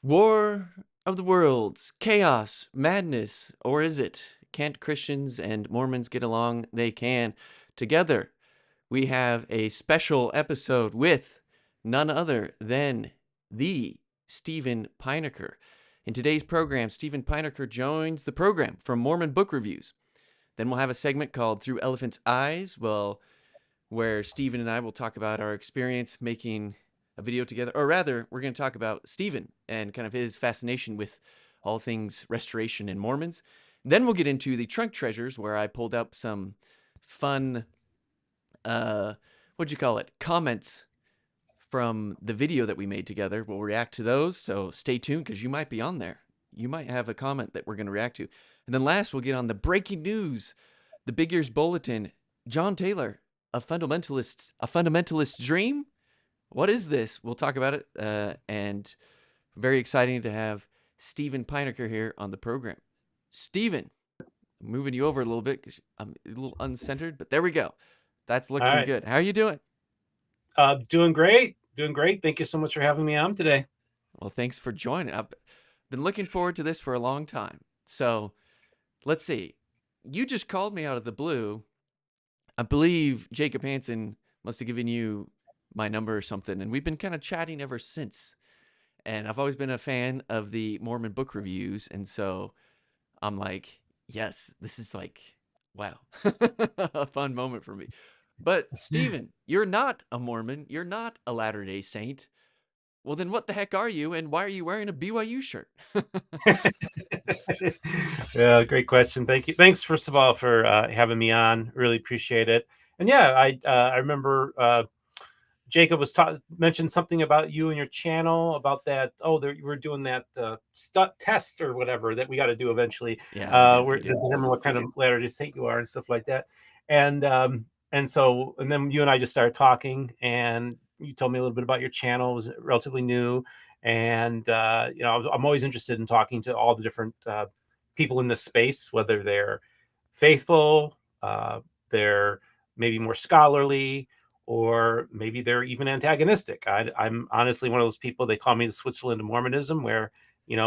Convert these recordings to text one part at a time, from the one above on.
War of the Worlds, chaos, madness, or is it? Can't Christians and Mormons get along? They can. Together, we have a special episode with none other than the Stephen Pynakker. In today's program, Stephen Pynakker joins the program from Mormon Book Reviews. Then we'll have a segment called Through Elephant's Eyes, where Stephen and I will talk about our experience making a video together. Or rather, we're going to talk about Stephen and kind of his fascination with all things restoration and Mormons. Then we'll get into the trunk treasures, where I pulled up some fun, what'd you call it, comments from the video that we made together. We'll react to those, so stay tuned because you might be on there. You might have a comment that we're going to react to. And then last, we'll get on the breaking news, the Big Ears Bulletin. John Taylor, a fundamentalist's dream. What is this? We'll talk about it, and very exciting to have Stephen Pynakker here on the program. Stephen, I'm moving you over a little bit because I'm a little uncentered, but there we go. That's All looking right. good. How are you doing? Doing great. Doing great. Thank you so much for having me on today. Well, thanks for joining. I've been looking forward to this for a long time. So let's see. You just called me out of the blue. I believe Jacob Hansen must have given you my number or something, and we've been kind of chatting ever since. And I've always been a fan of the Mormon book reviews, and so I'm like, yes, this is like, wow, a fun moment for me. But Stephen, you're not a Mormon. You're not a Latter-day Saint. Well, then what the heck are you, and why are you wearing a BYU shirt? Yeah, great question. Thank you. Thanks, first of all, for having me on. Really appreciate it. And yeah, I remember Jacob mentioned something about you and your channel about that. Oh, we're doing that test or whatever that we got to do eventually. Yeah, we do. To determine what kind of Latter-day Saint you are and stuff like that. And then you and I just started talking, and you told me a little bit about your channel. It was relatively new, and I'm always interested in talking to all the different people in this space, whether they're faithful, they're maybe more scholarly, or maybe they're even antagonistic. I'm honestly one of those people. They call me the Switzerland of Mormonism, where we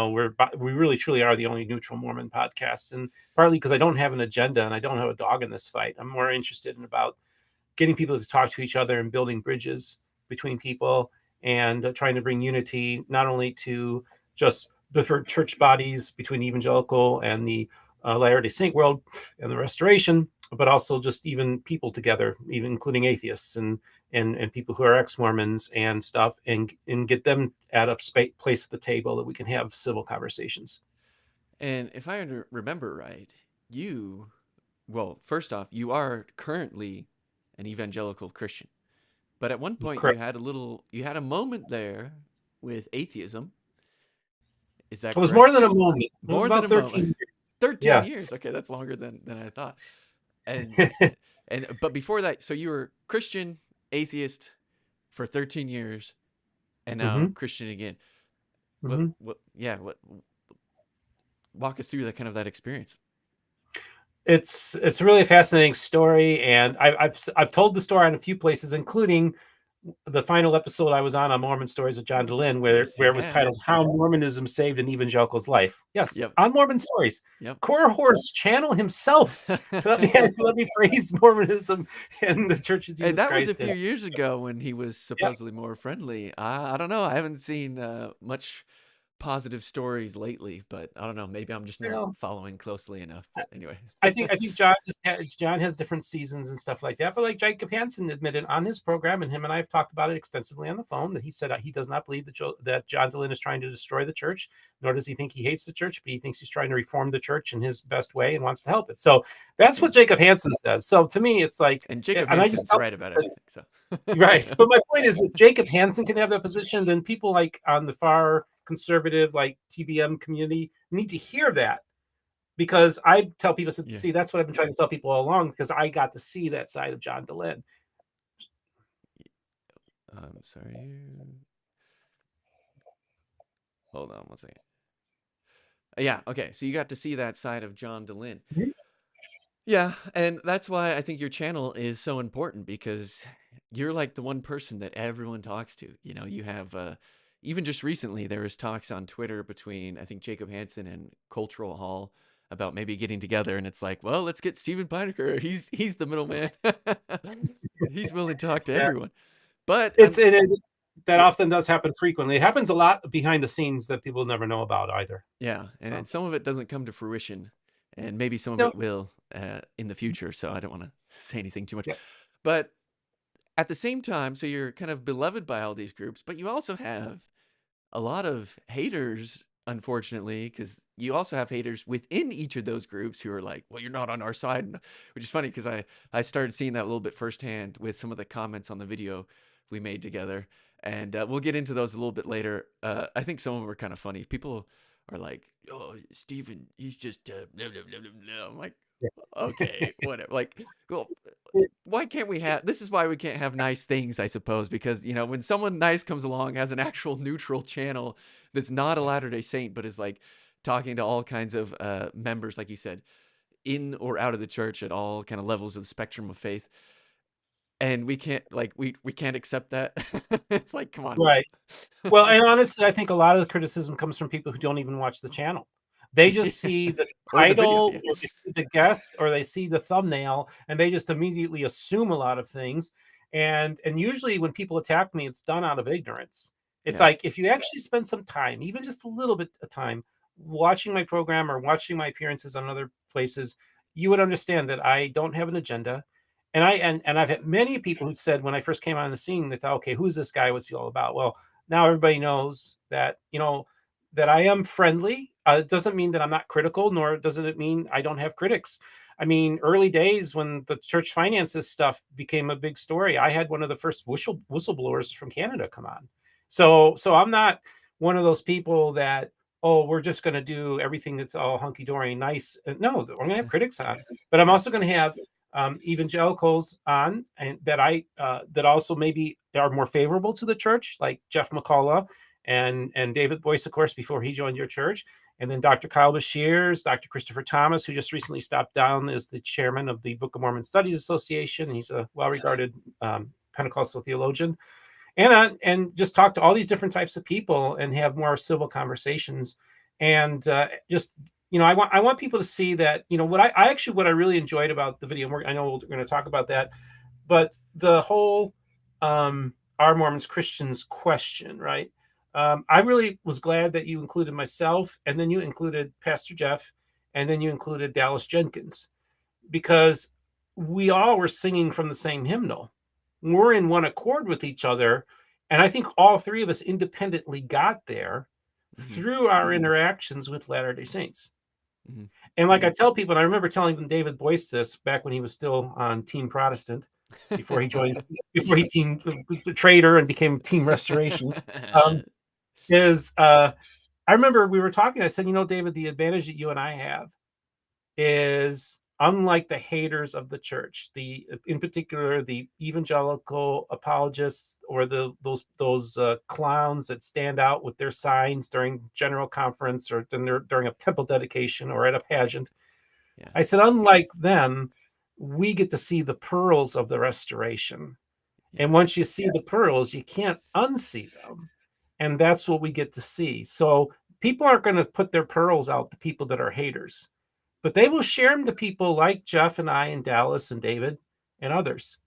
really truly are the only neutral Mormon podcast, and partly because I don't have an agenda and I don't have a dog in this fight. I'm more interested in about getting people to talk to each other and building bridges between people, and trying to bring unity not only to just different church bodies between evangelical and the Latter-day Saint world and the Restoration, but also just even people together, even including atheists and people who are ex-Mormons and stuff, and get them at a place at the table that we can have civil conversations. And if I remember right, well, first off, you are currently an evangelical Christian. But at one point Correct. you had a moment there with atheism. Is that It was correct? more than a moment. It was More than about a 13 moment. years. 13 Yeah. years. Okay, that's longer than I thought. And but before that, so you were Christian, atheist for 13 years, and now Mm-hmm. Christian again. Mm-hmm. What walk us through that experience. It's really a fascinating story, and I've told the story in a few places, including the final episode I was on Mormon Stories with John Dehlin, where Yes, you it was have. titled "How Mormonism Saved an Evangelical's Life." Yes, Yep. on Mormon Stories. Yep. Core Horse channel himself. Let me praise Mormonism and the Church of Hey, Jesus that was a Christ. few years ago when he was Yeah, supposedly more friendly. I don't know. I haven't seen much positive stories lately, but I don't know. Maybe I'm just not well, following closely enough. But anyway. I think John has different seasons and stuff like that. But like Jacob Hansen admitted on his program, and him and I have talked about it extensively on the phone, that he said he does not believe that John Dehlin is trying to destroy the church, nor does he think he hates the church, but he thinks he's trying to reform the church in his best way and wants to help it. So that's what And, Jacob Hansen says. So to me, it's like, and Jacob and I just Hansen's tell right about people everything. So right. But my point is, if Jacob Hansen can have that position, then people like on the far conservative, like TBM community, need to hear that, because I tell people, yeah. see, that's what I've been trying to tell people all along, because I got to see that side of John Dehlin. I'm sorry. Hold on one second. Yeah. Okay. So you got to see that side of John Dehlin. Yeah, and that's why I think your channel is so important because you're like the one person that everyone talks to. You know, you have even just recently, there was talks on Twitter between, I think, Jacob Hansen and Cultural Hall about maybe getting together, and it's like, well, let's get Stephen Pynakker. He's the middleman. He's willing to talk to Yeah. everyone. But It's it that yeah, often does happen frequently. It happens a lot behind the scenes that people never know about either. yeah, So, and some of it doesn't come to fruition, and maybe some of no, it will in the future. So I don't want to say anything too much. yeah, But at the same time, so you're kind of beloved by all these groups, but you also have a lot of haters, unfortunately, because you also have haters within each of those groups who are like, well, you're not on our side, which is funny because I started seeing that a little bit firsthand with some of the comments on the video we made together. And we'll get into those a little bit later. I think some of them are kind of funny. People are like, oh, Steven, he's just blah, blah, blah, blah, blah. I'm like, yeah. okay, whatever. Like, well, why can't we have this is why we can't have nice things, I suppose, because when someone nice comes along, has an actual neutral channel that's not a Latter-day Saint but is like talking to all kinds of members, like you said, in or out of the church at all kind of levels of the spectrum of faith, and we can't like we can't accept that. It's like, come on. Right. Well, and honestly, I think a lot of the criticism comes from people who don't even watch the channel. They just see the Or the video, title, yeah. or they see the guest, or they see the thumbnail, and they just immediately assume a lot of things. And usually when people attack me, it's done out of ignorance. It's Yeah. like if you actually spend some time, even just a little bit of time, watching my program or watching my appearances on other places, you would understand that I don't have an agenda. And I've had many people who said when I first came on the scene, they thought, okay, who's this guy? What's he all about? Well, now everybody knows that that I am friendly. It doesn't mean that I'm not critical, nor does it mean I don't have critics. I mean, early days when the church finances stuff became a big story, I had one of the first whistleblowers from Canada come on. So I'm not one of those people that, oh, we're just going to do everything that's all hunky dory and nice. No, I'm going to have critics on, but I'm Yeah. also going to have evangelicals on, and that also maybe are more favorable to the church, like Jeff McCullough and David Boyce, of course, before he joined your church, and then Dr. Kyle Bashirs, Dr. Christopher Thomas, who just recently stepped down as the chairman of the Book of Mormon Studies Association. He's a well-regarded Pentecostal theologian, and just talk to all these different types of people and have more civil conversations, and just I want people to see that what I really enjoyed about the video. I know we're going to talk about that, but the whole are Mormons Christians question, right? I really was glad that you included myself, and then you included Pastor Jeff, and then you included Dallas Jenkins, because we all were singing from the same hymnal. We're in one accord with each other. And I think all three of us independently got there Hmm. through our interactions with Latter-day Saints. Hmm. And like I tell people, and I remember telling David Boyce this back when he was still on Team Protestant, before he joined, before he teamed the Trader and became Team Restoration, is I remember we were talking. I said, David, the advantage that you and I have is, unlike the haters of the church, in particular the evangelical apologists, or those clowns that stand out with their signs during general conference, or during a temple dedication, or at a pageant. Yeah. I said, unlike them, we get to see the pearls of the restoration. Yeah. And once you see the pearls, you can't unsee them. And that's what we get to see. So people aren't going to put their pearls out to people that are haters, but they will share them to people like Jeff and I and Dallas and David and others.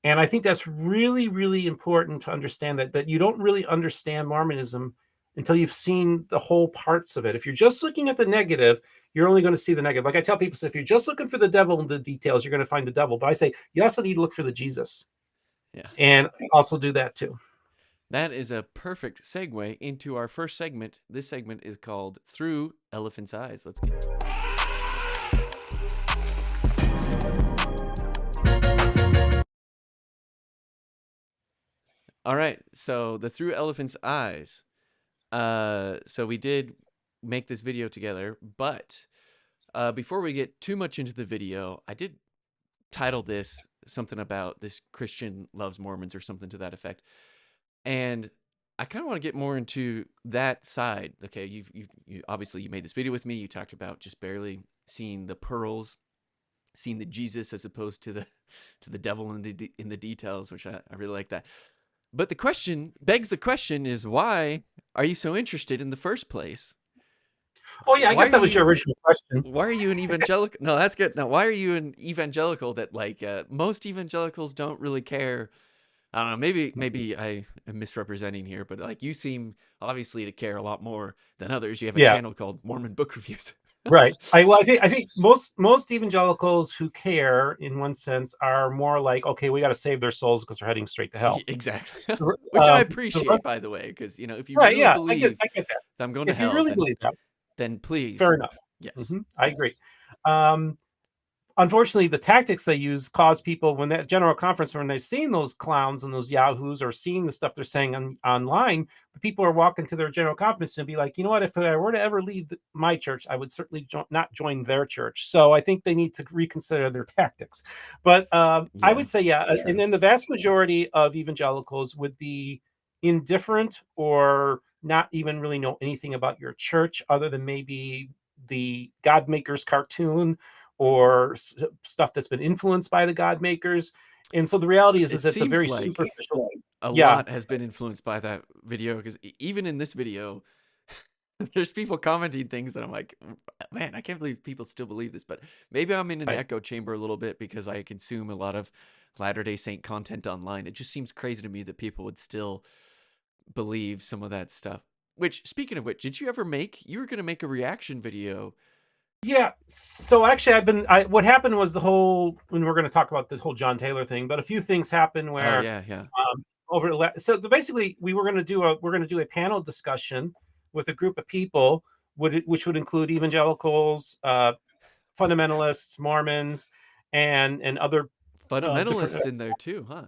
And I think that's really, really important to understand, that you don't really understand Mormonism until you've seen the whole parts of it. If you're just looking at the negative, you're only going to see the negative. Like I tell people, so if you're just looking for the devil in the details, you're going to find the devil. But I say you also need to look for the Jesus, Yeah. and also do that too. That is a perfect segue into our first segment. This segment is called Through Elephant's Eyes. Let's get. All right. So the Through Elephant's Eyes. So we did make this video together, but before we get too much into the video, I did title this something about this Christian loves Mormons or something to that effect. And I kind of want to get more into that side. Okay, you obviously you made this video with me. You talked about just barely seeing the pearls, seeing the Jesus as opposed to the devil in the details, which I really like that. But the question begs the question is, why are you so interested in the first place? Oh yeah, I Why guess are that was your you original question. why are you an evangelical? No, that's good. Now, why are you an evangelical that like most evangelicals don't really care? I don't know. Maybe I am misrepresenting here, but like you seem obviously to care a lot more than others. You have a Yeah, channel called Mormon Book Reviews. right. I think most evangelicals who care in one sense are more like, okay, we got to save their souls because they're heading straight to hell. Exactly. Which I The appreciate, rest, by the way, because if you right? really Yeah, believe I get that. that I'm going to If you hell, really believe that, then please, fair enough. yes, I yes. agree. Um, Unfortunately, the tactics they use cause people, when that general conference, when they're seeing those clowns and those yahoos or seeing the stuff they're saying online, the people are walking to their general conference and be like, you know what, if I were to ever leave my church, I would certainly not join their church. So I think they need to reconsider their tactics. But I would Yeah, say, yeah. And true. then the vast majority of evangelicals would be indifferent or not even really know anything about your church other than maybe the God Makers cartoon or stuff that's been influenced by the God Makers. And so the reality is It it's a seems very like superficial. a Yeah. lot has been influenced by that video because even in this video, there's people commenting things that I'm like, man, I can't believe people still believe this. But maybe I'm in an Right. echo chamber a little bit because I consume a lot of Latter-day Saint content online. It just seems crazy to me that people would still believe some of that stuff. Which, speaking of which, did you ever you were going to make a reaction video? Yeah. So actually, what happened was when we're going to talk about the whole John Taylor thing, but a few things happened Oh, where, yeah, yeah. basically we're going to do a panel discussion with a group of people, which would include evangelicals, fundamentalists, Mormons, and other different. Fundamentalists in there too, huh?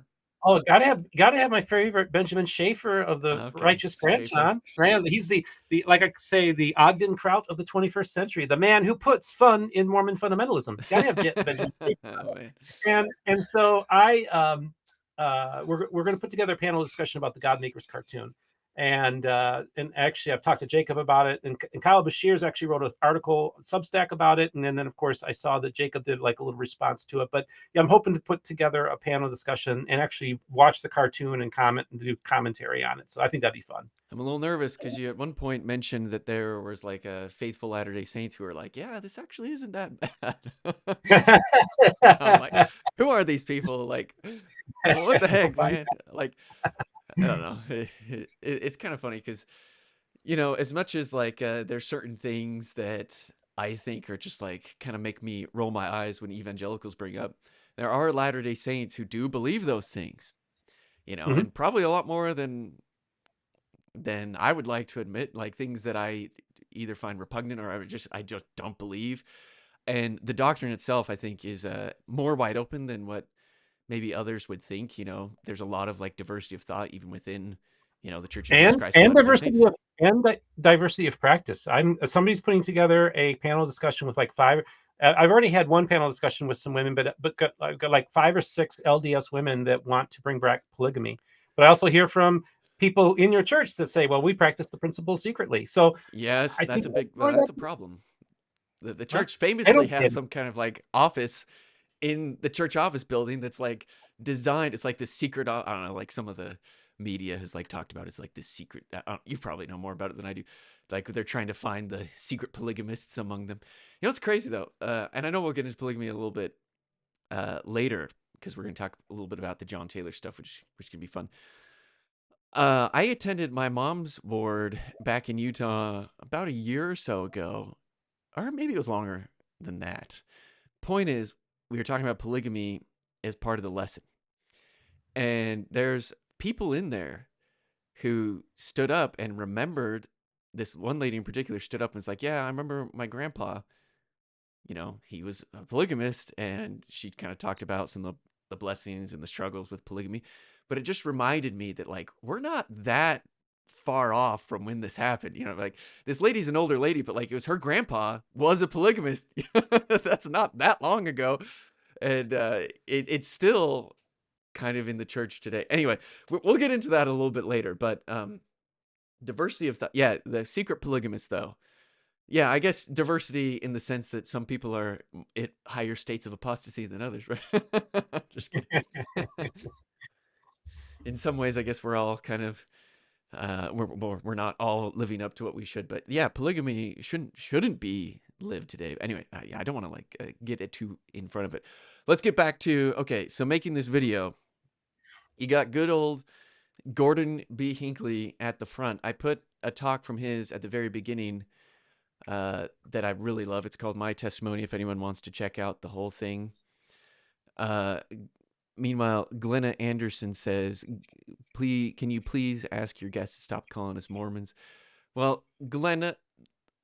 Oh, gotta have my favorite Benjamin Schaefer of the Okay. Righteous Branch Schaefer. on. Right? He's the like I say, the Ogden Kraut of the 21st century, the man who puts fun in Mormon fundamentalism. Gotta have Benjamin Schaefer on Oh, man. it. And so we're gonna put together a panel discussion about the God Makers cartoon. And actually I've talked to Jacob about it, and Kyle Bashir's actually wrote an article Substack about it, and then of course I saw that Jacob did like a little response to it. But yeah, I'm hoping to put together a panel discussion and actually watch the cartoon and comment and do commentary on it. So I think that'd be fun. I'm a little nervous because you at one point mentioned that there was like a faithful Latter-day Saints who were like, yeah, this actually isn't that bad. I'm like, who are these people? Like, what the We'll heck, find man? Like, I don't know. It's kind of funny because, as much as like there's certain things that I think are just like kind of make me roll my eyes when evangelicals bring up, there are Latter-day Saints who do believe those things, Mhm. and probably a lot more than I would like to admit, like things that I either find repugnant or I just don't believe. And the doctrine itself, I think, is more wide open than what maybe others would think. There's a lot of like diversity of thought even within, the Church of Jesus and Christ of and Latter-day diversity Saints. of diversity of practice. Somebody's putting together a panel discussion with like five. I've already had one panel discussion with some women, but I've got like 5 or 6 LDS women that want to bring back polygamy. But I also hear from people in your church that say, "Well, we practice the principle secretly." So Yes, I think that's a problem. The well, church I famously don't has get some kind of like office in the church office building that's like designed. It's like this secret. I don't know. Like some of the media has like talked about. It's like this secret. You probably know more about it than I do. Like they're trying to find the secret polygamists among them. It's crazy though. And I know we'll get into polygamy a little bit later because we're going to talk a little bit about the John Taylor stuff, which can be fun. I attended my mom's board back in Utah about a year or so ago, or maybe it was longer than that. Point is, we were talking about polygamy as part of the lesson. And there's people in there who stood up and remembered. This one lady in particular stood up and was like, yeah, I remember my grandpa, he was a polygamist. And she kind of talked about some of the blessings and the struggles with polygamy. But it just reminded me that, like, we're not that far off from when this happened. Like, this lady's an older lady, but like, it was her grandpa was a polygamist. That's not that long ago. And it's still kind of in the church today. Anyway, we'll get into that a little bit later. But diversity of thought. Yeah, the secret polygamist, though. Yeah, I guess diversity in the sense that some people are at higher states of apostasy than others, right? Just kidding. in some ways, I guess we're all kind of we're not all living up to what we should. But yeah, polygamy shouldn't be lived today. Anyway, yeah, I don't want to like get it too in front of it. Let's get back to okay. So making this video, you got good old Gordon B. Hinckley at the front. I put a talk from his at the very beginning that I really love. It's called My Testimony. If anyone wants to check out the whole thing. Uh, Meanwhile, Glenna Anderson says, "Please, can you please ask your guests to stop calling us Mormons?" Well, Glenna,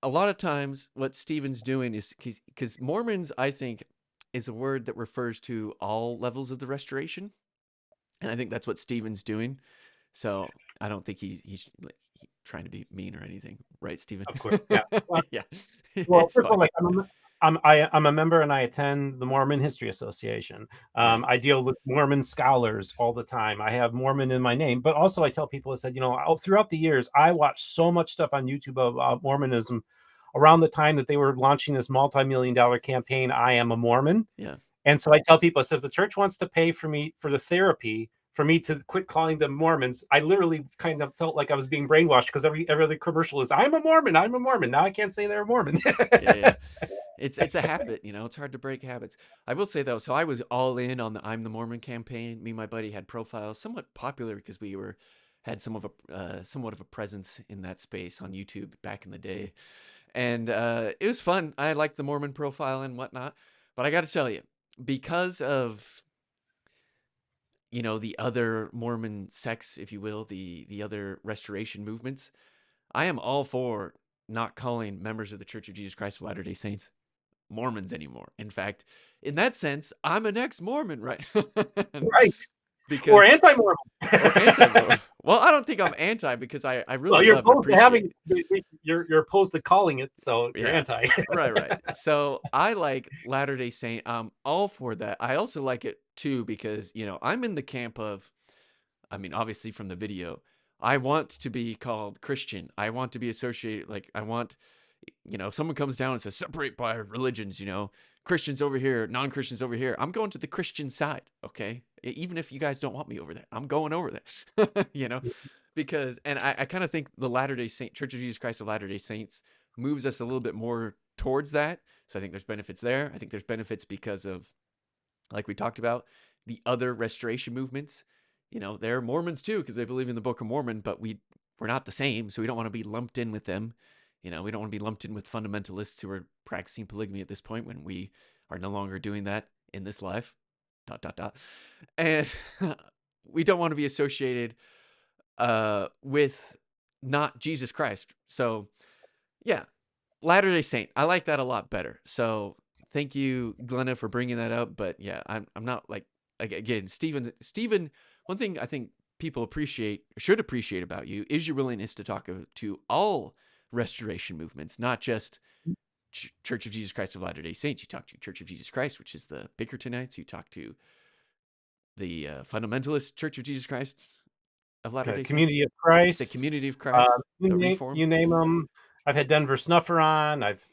a lot of times what Stephen's doing is because Mormons, I think, is a word that refers to all levels of the restoration, and I think that's what Stephen's doing. So I don't think he's like trying to be mean or anything, right, Stephen? Of course, yeah. Yeah, Well, it's first of all, fine. like I'm a member and I attend the Mormon History Association. Right. I deal with Mormon scholars all the time. I have Mormon in my name, but also I tell people, I said, throughout the years, I watched so much stuff on YouTube about Mormonism around the time that they were launching this multi-million-dollar campaign, I Am a Mormon. Yeah. And so I tell people, I said, if the church wants to pay for me for the therapy, for me to quit calling them Mormons, I literally kind of felt like I was being brainwashed because every other commercial is, I'm a Mormon, I'm a Mormon. Now I can't say they're a Mormon. Yeah, yeah. It's a habit, It's hard to break habits. I will say though, so I was all in on the I'm the Mormon campaign. Me and my buddy had profiles somewhat popular because we were had somewhat of a presence in that space on YouTube back in the day, and it was fun. I liked the Mormon profile and whatnot, but I got to tell you, because of the other Mormon sects, if you will, the other restoration movements, I am all for not calling members of the Church of Jesus Christ of Latter-day Saints Mormons anymore. In fact, in that sense, I'm an ex-Mormon, right? Right. Or Because or anti-Mormon. anti-Mormon. Well, I don't think I'm anti because I Well, really you're love and opposed to appreciate. having you're opposed to calling it, so you're Yeah. anti. Right, right. So I like Latter-day Saint. I'm all for that. I also like it too because, I'm in the camp of, I mean, obviously from the video, I want to be called Christian. I want to be associated, like, I want, if someone comes down and says, separate by religions, Christians over here, non Christians over here, I'm going to the Christian side, okay? Even if you guys don't want me over there, I'm going over there, Because, and I kind of think the Latter-day Saint, Church of Jesus Christ of Latter-day Saints moves us a little bit more towards that. So I think there's benefits there. I think there's benefits because of, like we talked about, the other restoration movements. They're Mormons too because they believe in the Book of Mormon, but we're not the same, so we don't want to be lumped in with them. We don't want to be lumped in with fundamentalists who are practicing polygamy at this point when we are no longer doing that in this life. Dot dot dot. And we don't want to be associated with not Jesus Christ. So yeah, Latter-day Saint. I like that a lot better. So thank you, Glenna, for bringing that up. But yeah, I'm not like again, Stephen. One thing I think people should appreciate about you is your willingness to talk to all restoration movements, not just Church of Jesus Christ of Latter-day Saints. You talk to Church of Jesus Christ, which is the Bickertonites. You talk to the Fundamentalist Church of Jesus Christ of Latter-day Saints, Community of the Christ. Community of Christ, the Reform. You name them. I've had Denver Snuffer on. I've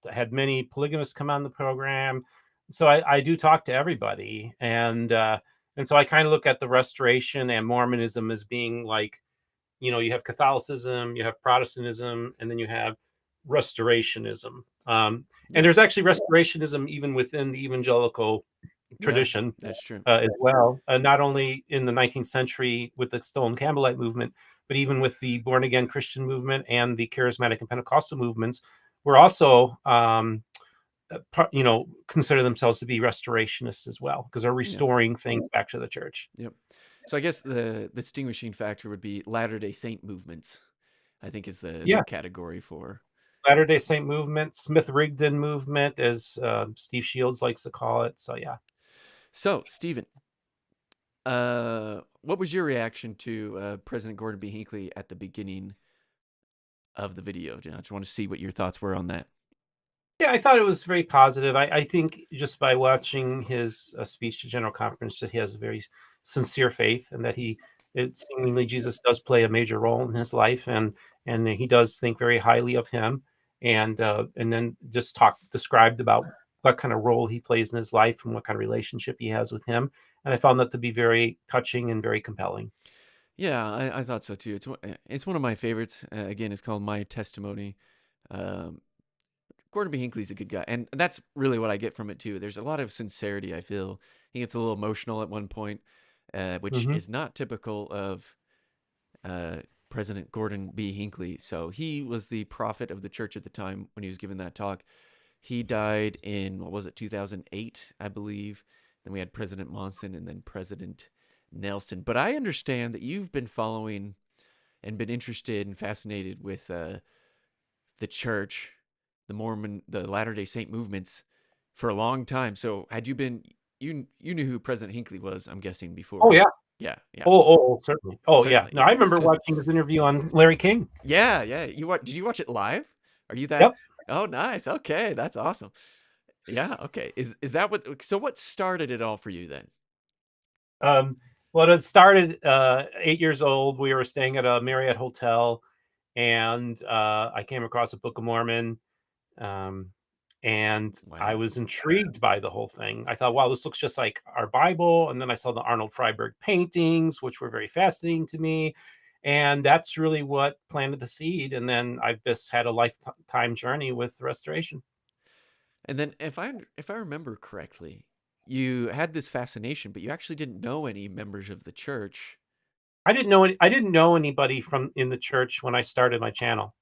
had many polygamists come on the program. So I do talk to everybody, and so I kind of look at the Restoration and Mormonism as being like, you have Catholicism, you have Protestantism, and then you have Restorationism. And Yeah, there's actually Restorationism even within the evangelical yeah, tradition that's true. as well, not only in the 19th century with the Stolen Campbellite movement, but even with the born again Christian movement and the charismatic and Pentecostal movements, were also, consider themselves to be restorationists as well, because they're Yeah, restoring things back to the church. yep. So I guess the distinguishing factor would be Latter-day Saint movements. I think is the Yeah. category for. Latter day Saint movement, Smith Rigdon movement, as Steve Shields likes to call it. So, yeah. So Stephen, what was your reaction to President Gordon B. Hinckley at the beginning of the video? I just want to see what your thoughts were on that. Yeah, I thought it was very positive. I think just by watching his speech to General Conference that he has a very sincere faith, and that seemingly Jesus does play a major role in his life, and he does think very highly of him, and then just described about what kind of role he plays in his life and what kind of relationship he has with him. and I found that to be very touching and very compelling. Yeah, I thought so too. It's one of my favorites. Again, it's called My Testimony. Um, Gordon B. Hinckley's a good guy, and that's really what I get from it too. There's a lot of sincerity. I feel he gets a little emotional at one point, which Hmm. is not typical of uh, President Gordon B. Hinckley. So he was the prophet of the church at the time when he was giving that talk. He died in, what was it, 2008, I believe. Then we had President Monson and then President Nelson. But I understand that you've been following and been interested and fascinated with the church, the Mormon, the Latter Day Saint movements for a long time. So had you been, you knew who President Hinckley was, I'm guessing Oh before. yeah. Yeah, yeah, Oh, certainly. Oh yeah. certainly, No, I yeah, remember watching his interview on Larry King. yeah, yeah. Did you watch it live? Are you that? Yep. Oh, nice. Okay, that's awesome. Yeah. Okay. Is that what? So what started it all for you then? Um, well, it started 8 years old. We were staying at a Marriott hotel, and I came across a Book of Mormon, um, and I Wow. was intrigued by the whole thing. I thought, wow, this looks just like our Bible. And then I saw the Arnold Freiberg paintings, which were very fascinating to me. And that's really what planted the seed. And then I've just had a lifetime journey with restoration. And then if I remember correctly, you had this fascination, but you actually didn't know any members of the church I didn't know anybody from in the church when I started my channel.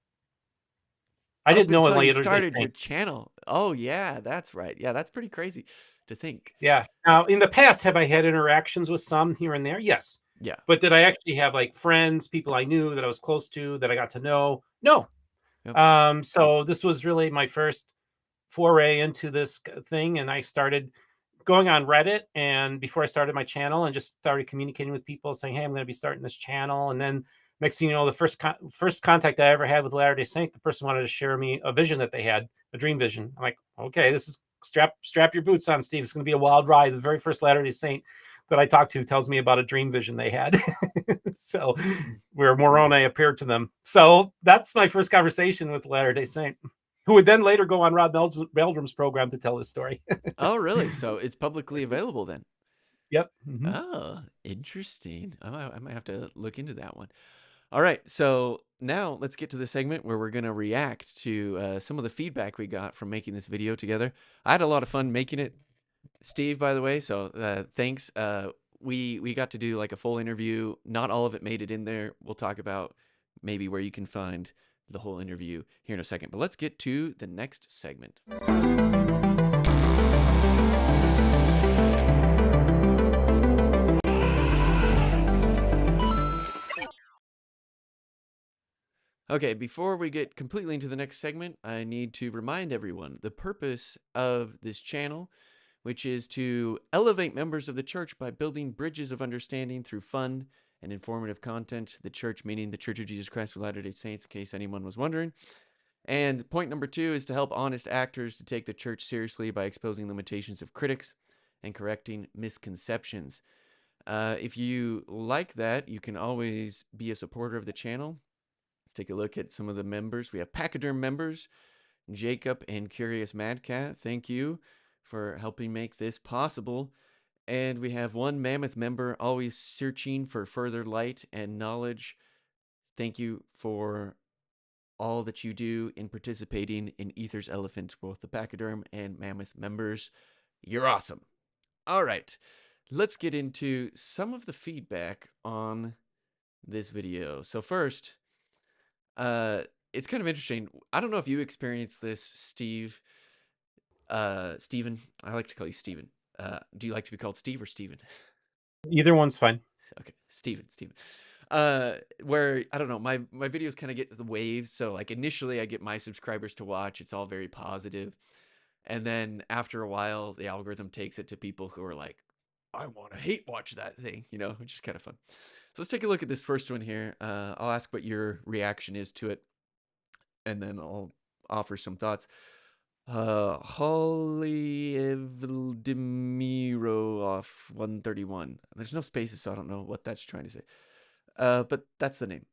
I up didn't know a until you Latter Day started your Saint. channel. Oh yeah, that's right. Yeah, that's pretty crazy to think. Yeah. Now, in the past, have I had interactions with some here and there? Yes. Yeah. But did I actually have like friends, people I knew that I was close to that I got to know? No. Yep. So this was really my first foray into this thing, and I started going on Reddit and before I started my channel and just started communicating with people saying, "Hey, I'm going to be starting this channel." And then next thing you know, the first contact I ever had with Latter Day Saint, the person wanted to share me a vision that they had, a dream vision. I'm like, okay, this is strap your boots on, Steve. It's going to be a wild ride. The very first Latter Day Saint that I talked to tells me about a dream vision they had. So where Moroni appeared to them. So that's my first conversation with Latter Day Saint, who would then later go on Rod Meldrum's program to tell his story. Oh really? So it's publicly available then? Yep. Hmm. Oh, interesting. I might have to look into that one. All right, so now let's get to the segment where we're gonna react to some of the feedback we got from making this video together. I had a lot of fun making it, Steve, by the way. So thanks. We got to do like a full interview. Not all of it made it in there. We'll talk about maybe where you can find the whole interview here in a second. But let's get to the next segment. Okay, before we get completely into the next segment, I need to remind everyone the purpose of this channel, which is to elevate members of the church by building bridges of understanding through fun and informative content. The church, meaning the Church of Jesus Christ of Latter-day Saints, in case anyone was wondering. And point number 2 is to help honest actors to take the church seriously by exposing limitations of critics and correcting misconceptions. If you like that, you can always be a supporter of the channel. Let's take a look at some of the members. We have Pachyderm members, Jacob and Curious Mad Cat. Thank you for helping make this possible. And we have one Mammoth member, always searching for further light and knowledge. Thank you for all that you do in participating in Ether's Elephant, both the Pachyderm and Mammoth members. You're awesome. All right, let's get into some of the feedback on this video. So first, uh, it's kind of interesting. I don't know if you experienced this, Steve. Steven. I like to call you Steven. Do you like to be called Steve or Steven? Either one's fine. Okay, Steven. Where I don't know, my videos kind of get the waves. So like initially I get my subscribers to watch. It's all very positive. And then after a while, the algorithm takes it to people who are like, I want to hate watch that thing, which is kind of fun. So let's take a look at this first one here. I'll ask what your reaction is to it, and then I'll offer some thoughts. Holly Evildemiro off 131. There's no spaces, so I don't know what that's trying to say. But that's the name.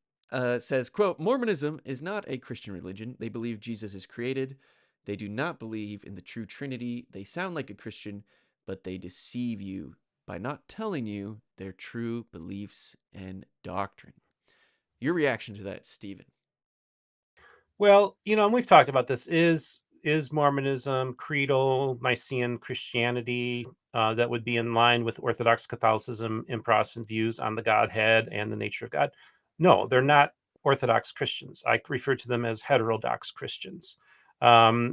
Says, quote, Mormonism is not a Christian religion. They believe Jesus is created. They do not believe in the true Trinity. They sound like a Christian, but they deceive you. by not telling you their true beliefs and doctrine. Your reaction to that, Stephen? Well, and we've talked about this. Is Mormonism creedal Nicene Christianity that would be in line with Orthodox Catholicism and Protestant views on the Godhead and the nature of God? No, they're not Orthodox Christians. I refer to them as heterodox Christians,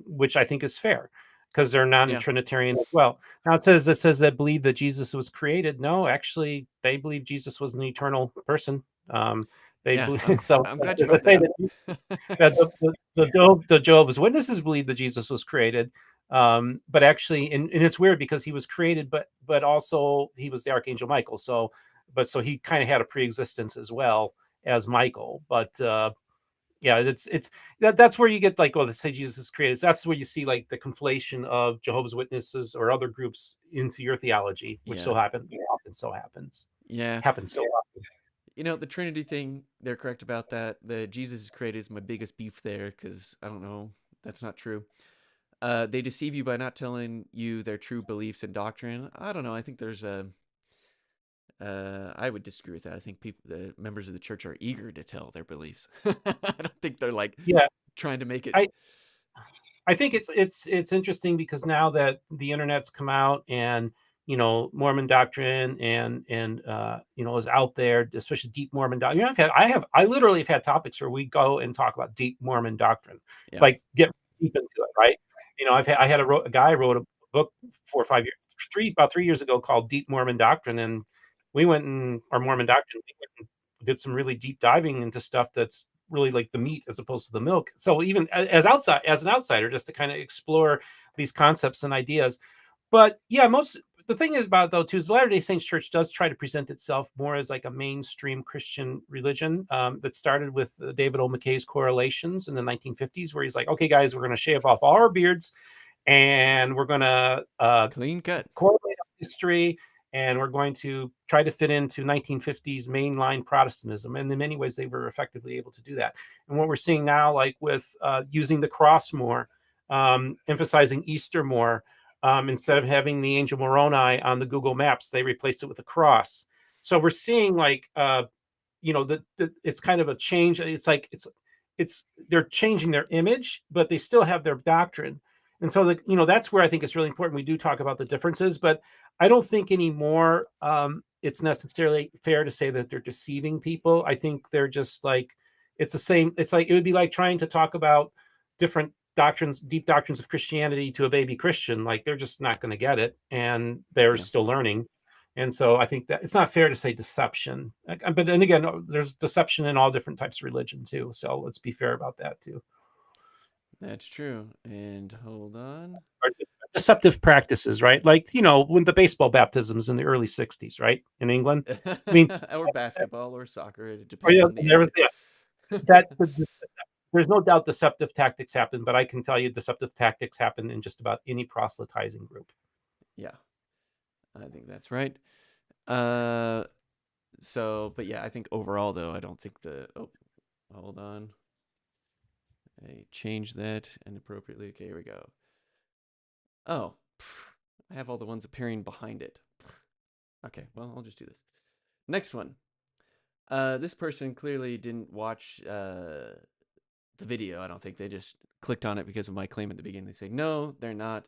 which I think is fair because they're Yeah. non-Trinitarian as well. Now it says that believe that Jesus was created. No, actually, they believe Jesus was an eternal person. They Yeah. believe so. I'm glad you As I brought say that that up. that the Jehovah's Witnesses believe that Jesus was created, but actually, and it's weird because he was created, but also he was the Archangel Michael. So he kind of had a pre-existence as well as Michael. But yeah, it's that's where you get like, oh, they say Jesus is created. So that's where you see like the conflation of Jehovah's Witnesses or other groups into your theology, which Yeah. so happen often so happens Yeah. happens so often. The Trinity thing, they're correct about that. The Jesus is created is my biggest beef there because I don't know. That's not true. They deceive you by not telling you their true beliefs and doctrine. I don't know. I think there's a. I would disagree with that. I think the members of the church are eager to tell their beliefs. I don't think they're like Yeah, trying to make it. I I think it's interesting because now that the internet's come out and Mormon doctrine and is out there, especially deep Mormon doctrine. I literally have had topics where we go and talk about deep Mormon doctrine, Yeah. like get deep into it, right? I had a guy wrote a book 4 or 5 years, about 3 years ago called Deep Mormon Doctrine, and we went and our Mormon doctrine. We went and did some really deep diving into stuff that's really like the meat as opposed to the milk. So even as an outsider, just to kind of explore these concepts and ideas. But yeah, the thing is about it, though, too, is the Latter-day Saints Church does try to present itself more as like a mainstream Christian religion that started with David O. McKay's Correlations in the 1950s, where he's like, okay, guys, we're going to shave off all our beards and we're going to Clean cut. correlate history, and we're going to try to fit into 1950s mainline Protestantism. And in many ways, they were effectively able to do that. And what we're seeing now, like with using the cross more, emphasizing Easter more, instead of having the angel Moroni on the Google Maps, they replaced it with a cross. So we're seeing like, it's kind of a change. It's like they're changing their image, but they still have their doctrine. And so that's where I think it's really important. We do talk about the differences, but I don't think anymore it's necessarily fair to say that they're deceiving people. I think they're just like, it's the same. It's like, it would be like trying to talk about different doctrines, deep doctrines of Christianity to a baby Christian. Like, they're just not going to get it, and they're Yeah. still learning. And so I think that it's not fair to say deception. But then again, there's deception in all different types of religion too. So let's be fair about that too. That's true. And hold on. Or deceptive practices, right? Like, when the baseball baptisms in the early 60s, right? In England. I mean, Or basketball or soccer, or, depending on the there was, era. yeah, that there's no doubt deceptive tactics happen, but I can tell you deceptive tactics happen in just about any proselytizing group. Yeah, I think that's right. Uh, but yeah, I think overall though, I don't think hold on. I changed that inappropriately. Okay, here we go. Oh, I have all the ones appearing behind it. Okay, well, I'll just do this. Next one. This person clearly didn't watch the video. I don't think they just clicked on it because of my claim at the beginning. They say, no, they're not.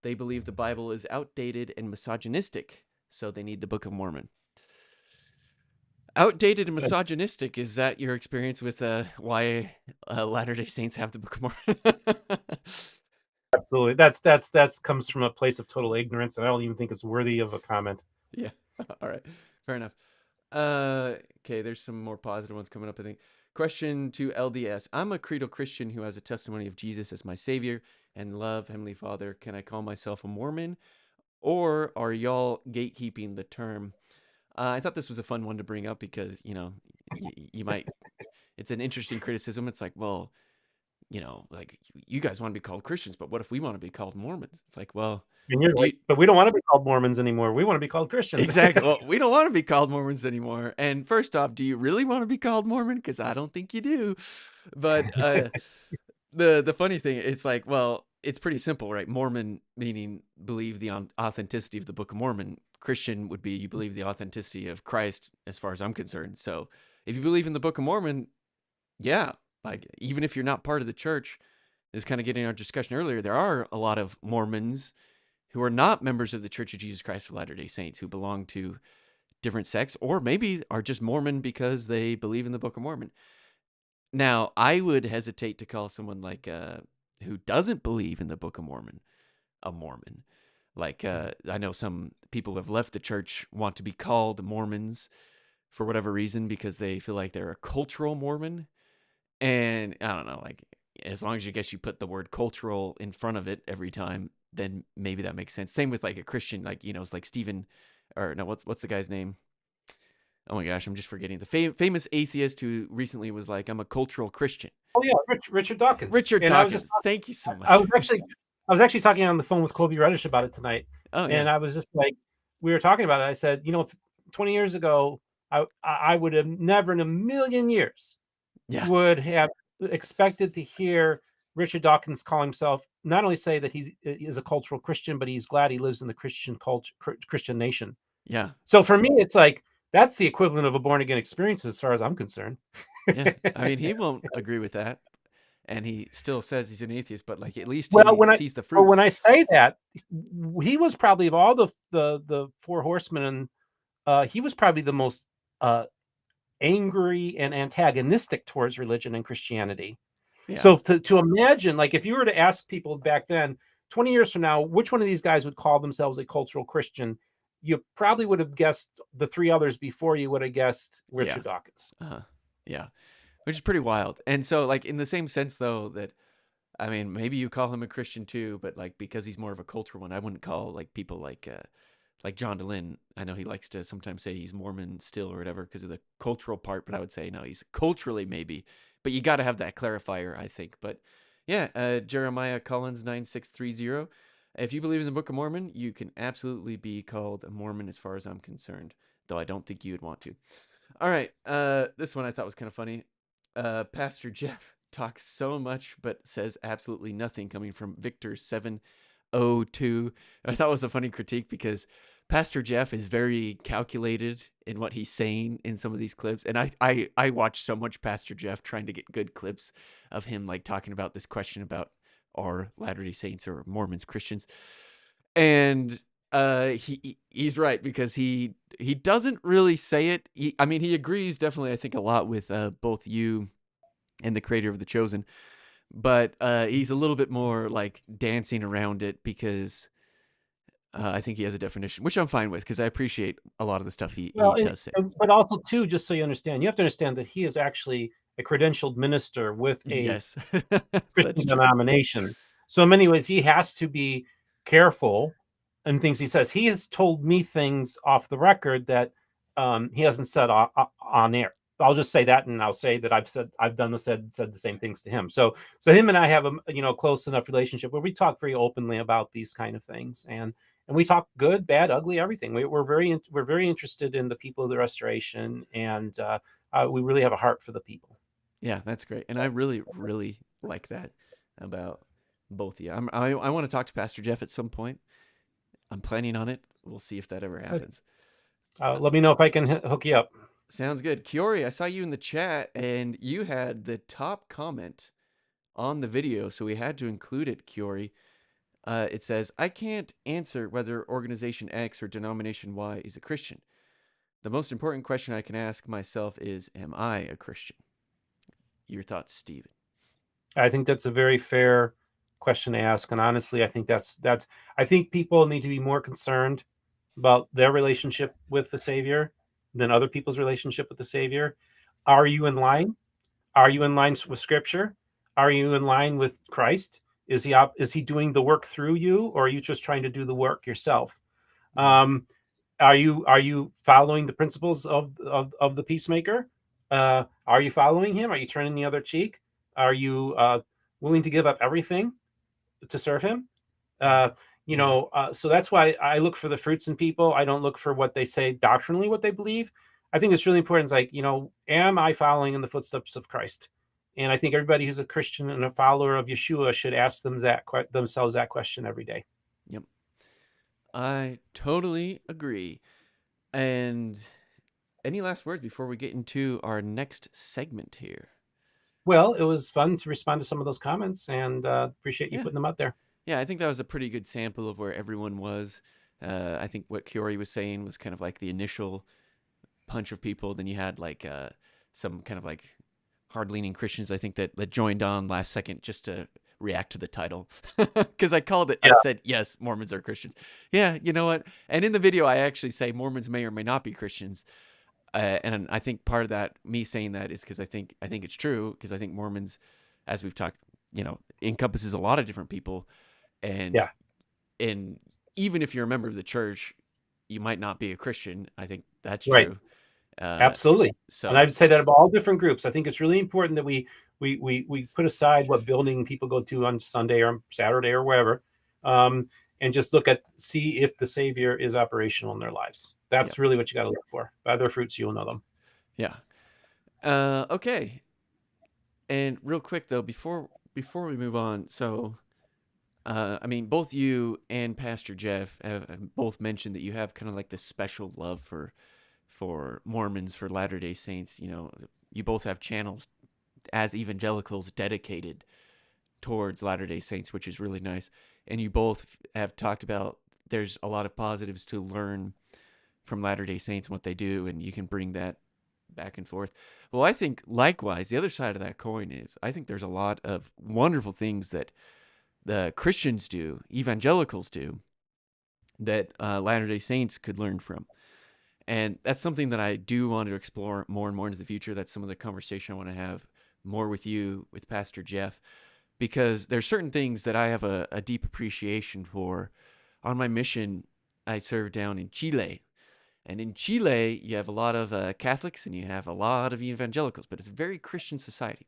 They believe the Bible is outdated and misogynistic, so they need the Book of Mormon. Outdated and misogynistic, is that your experience with why Latter-day Saints have the Book of Mormon? Absolutely. That's comes from a place of total ignorance, and I don't even think it's worthy of a comment. Yeah. All right. Fair enough. Okay, there's some more positive ones coming up, I think. Question to LDS. I'm a creedal Christian who has a testimony of Jesus as my savior and love Heavenly Father. Can I call myself a Mormon? Or are y'all gatekeeping the term? I thought this was a fun one to bring up because, you might, it's an interesting criticism. It's like, well, like you guys want to be called Christians, but what if we want to be called Mormons? It's like, well, And you're do like, you, but we don't want to be called Mormons anymore. We want to be called Christians. exactly. Well, we don't want to be called Mormons anymore. And first off, do you really want to be called Mormon? Because I don't think you do. But the funny thing, it's like, well, it's pretty simple, right? Mormon meaning believe the authenticity of the Book of Mormon. Christian would be you believe the authenticity of Christ, as far as I'm concerned. So if you believe in the Book of Mormon, yeah, like even if you're not part of the church, is kind of getting our discussion earlier. There are a lot of Mormons who are not members of the Church of Jesus Christ of Latter-day Saints who belong to different sects, or maybe are just Mormon because they believe in the Book of Mormon. Now, I would hesitate to call someone like who doesn't believe in the Book of Mormon a Mormon. Like I know some people who have left the church want to be called Mormons for whatever reason because they feel like they're a cultural Mormon. And I don't know, like as long as you put the word cultural in front of it every time, then maybe that makes sense. Same with like a Christian, like it's like Stephen, or no, what's the guy's name? Oh my gosh, I'm just forgetting the famous atheist who recently was like, "I'm a cultural Christian." Oh yeah, Richard Dawkins. Richard And I was just Dawkins. Thank you so I much. was actually I was actually talking on the phone with Colby Reddish about it tonight, Oh yeah, and I was just like, we were talking about it. I said, 20 years ago, I would have never in a million years yeah, would have expected to hear Richard Dawkins call himself not only say that he is a cultural Christian, but he's glad he lives in the Christian culture, Christian nation. yeah, So for me, it's like that's the equivalent of a born again experience, as far as I'm concerned. yeah. I mean, he won't agree with that, and he still says he's an atheist, but like at least Well, he sees the when fruits. I say that, he was probably of all the four horsemen, and he was probably the most uh, angry and antagonistic towards religion and Christianity. Yeah, So to imagine, like, if you were to ask people back then, 20 years from now, which one of these guys would call themselves a cultural Christian, you probably would have guessed the three others before you would have guessed yeah, Richard Dawkins. yeah, which is pretty wild. And so, like in the same sense, though, that I mean, maybe you call him a Christian too, but like because he's more of a cultural one, I wouldn't call like people like John DeLynn. I know he likes to sometimes say he's Mormon still or whatever because of the cultural part, but I would say no, he's culturally maybe. But you got to have that clarifier, I think. But yeah, Jeremiah Collins 9630. If you believe in the Book of Mormon, you can absolutely be called a Mormon as far as I'm concerned, though I don't think you would want to. All right, this one I thought was kind of funny. Pastor Jeff talks so much but says absolutely nothing, coming from Victor 702. I thought it was a funny critique because Pastor Jeff is very calculated in what he's saying in some of these clips. And I watch so much Pastor Jeff trying to get good clips of him like talking about this question about are Latter-day Saints or Mormons Christians. And he's right because he doesn't really say it. I mean, he agrees definitely, I think, a lot with both you and the creator of The Chosen, but he's a little bit more like dancing around it because I think he has a definition, which I'm fine with because I appreciate a lot of the stuff he Well, does say. but also too, just so you have to understand that he is actually a credentialed minister with a Yes, that's Christian true. denomination. So in many ways, he has to be careful in things he says. He has told me things off the record that he hasn't said on air. I'll just say that, and I'll say that I've said the same things to him. So him and I have a close enough relationship where we talk very openly about these kind of things, and we talk good, bad, ugly, everything. We're very interested in the people of the restoration, and we really have a heart for the people. Yeah, that's great, and I really really like that about both of you. I want to talk to Pastor Jeff at some point. I'm planning on it. We'll see if that ever happens. Let me know if I can hook you up. Sounds good. Kiori, I saw you in the chat and you had the top comment on the video, so we had to include it, Kiori. It says, I can't answer whether organization X or denomination Y is a Christian. The most important question I can ask myself is, am I a Christian? Your thoughts, Steven? I think that's a very fair question to ask, and honestly, I think that's. I think people need to be more concerned about their relationship with the Savior than other people's relationship with the Savior. Are you in line? Are you in line with Scripture? Are you in line with Christ? Is he doing the work through you, or are you just trying to do the work yourself? Mm-hmm. Um, are you following the principles of the peacemaker? Are you following him? Are you turning the other cheek? Are you willing to give up everything to serve him? So that's why I look for the fruits in people. I don't look for what they say doctrinally, what they believe. I think it's really important. It's like, am I following in the footsteps of Christ? And I think everybody who's a Christian and a follower of Yeshua should ask themselves that question every day. Yep. I totally agree. And any last words before we get into our next segment here? Well, it was fun to respond to some of those comments, and appreciate you Yeah. putting them out there. Yeah, I think that was a pretty good sample of where everyone was. I think what Kiori was saying was kind of like the initial punch of people. Then you had like some kind of like hard leaning Christians, I think, that joined on last second just to react to the title. Because I called it, I Yeah, said, yes, Mormons are Christians. Yeah, you know what? And in the video, I actually say Mormons may or may not be Christians. And I think part of that, me saying that, is because I think it's true, because I think Mormons, as we've talked, encompasses a lot of different people, and yeah, and even if you're a member of the church, you might not be a Christian. I think that's right. true. Uh, Absolutely. And so I'd say that about all different groups. I think it's really important that we put aside what building people go to on Sunday or Saturday or wherever, um, and just see if the Savior is operational in their lives. yeah, That's really what you got to look for. By their fruits, you'll know them. yeah. Okay. And real quick though, before we move on, so I mean, both you and Pastor Jeff have both mentioned that you have kind of like this special love for Mormons, for Latter Day Saints. You both have channels as evangelicals dedicated towards Latter Day Saints, which is really nice. And you both have talked about there's a lot of positives to learn from Latter Day Saints and what they do, and you can bring that back and forth. Well, I think likewise, the other side of that coin is I think there's a lot of wonderful things that the Christians do, evangelicals do, that Latter Day Saints could learn from. And that's something that I do want to explore more and more into the future. That's some of the conversation I want to have more with you, with Pastor Jeff, because there's certain things that I have a deep appreciation for. On my mission, I served down in Chile. And in Chile, you have a lot of Catholics and you have a lot of evangelicals, but it's a very Christian society.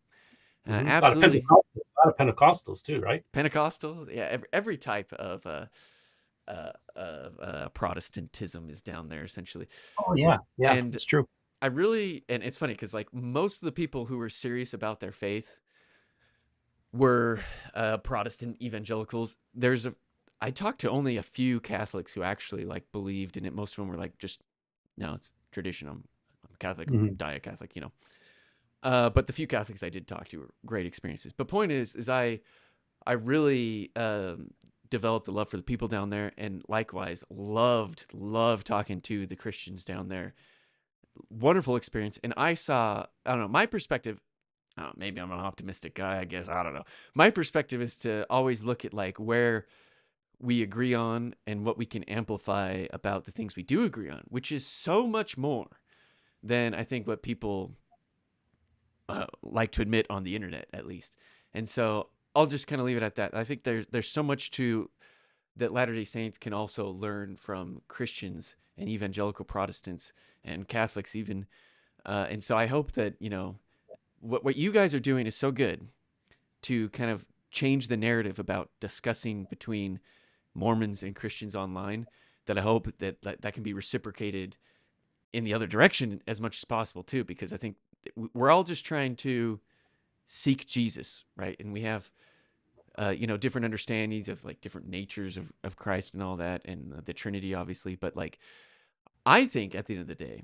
And I A lot of absolutely Pentecostals, a lot of Pentecostals too, right? Pentecostal, yeah, every type of Protestantism is down there essentially. Oh yeah, yeah, And it's true. I really, and it's funny because like most of the people who were serious about their faith were Protestant evangelicals. I talked to only a few Catholics who actually like believed in it. Most of them were like, just no, it's tradition. I'm Catholic. I'm Mhm. diet Catholic. But the few Catholics I did talk to were great experiences. But point is I really developed a love for the people down there, and likewise loved talking to the Christians down there. Wonderful experience, and I don't know, my perspective. Maybe I'm an optimistic guy. I guess I don't know. My perspective is to always look at like where we agree on and what we can amplify about the things we do agree on, which is so much more than I think what people like to admit on the internet, at least. And so I'll just kind of leave it at that. I think there's so much to that Latter Day Saints can also learn from Christians and evangelical Protestants and Catholics even. And so I hope that what you guys are doing is so good to kind of change the narrative about discussing between Mormons and Christians online. That I hope that can be reciprocated in the other direction as much as possible too, because I think we're all just trying to seek Jesus, right? And we have different understandings of like different natures of Christ and all that, and the Trinity, obviously. But like, I think at the end of the day,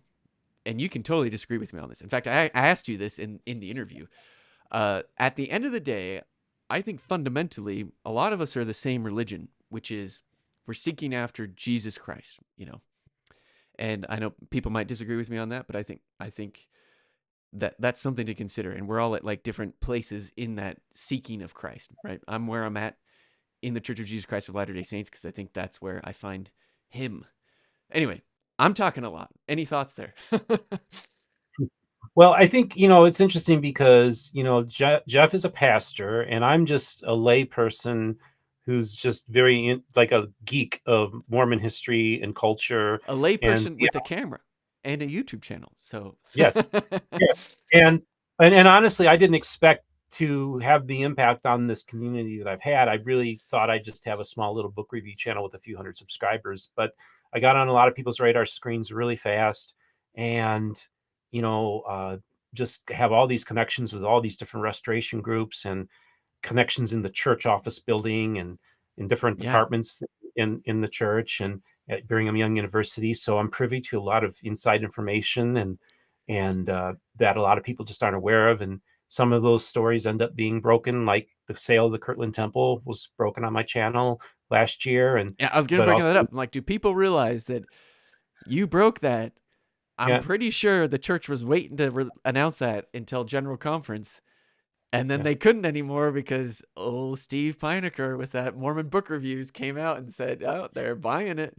and you can totally disagree with me on this. In fact, I asked you this in the interview. At the end of the day, I think fundamentally, a lot of us are the same religion, which is we're seeking after Jesus Christ. And I know people might disagree with me on that, but I think that that's something to consider. And we're all at like different places in that seeking of Christ, right? I'm where I'm at in the Church of Jesus Christ of Latter-day Saints because I think that's where I find him. Anyway, I'm talking a lot. Any thoughts there? Well, I think it's interesting because Jeff is a pastor, and I'm just a lay person who's just like a geek of Mormon history and culture, A and layperson with a camera and a YouTube channel. So yes, yeah, and and honestly, I didn't expect to have the impact on this community that I've had. I really thought I'd just have a small little book review channel with a few hundred subscribers, but I got on a lot of people's radar screens really fast, and you know, uh, just have all these connections with all these different restoration groups and connections in the church office building and in different yeah, departments in the church and at Brigham Young University. So I'm privy to a lot of inside information and that a lot of people just aren't aware of. And some of those stories end up being broken, like the sale of the Kirtland Temple was broken on my channel last year. And Yeah, I was gonna but bring also, that up. I'm like, do people realize that you broke that? I'm yeah, pretty sure the church was waiting to announce that until General Conference, and then yeah. they couldn't anymore because Steve Pynakker with that Mormon book reviews came out and said, "Oh, they're buying it."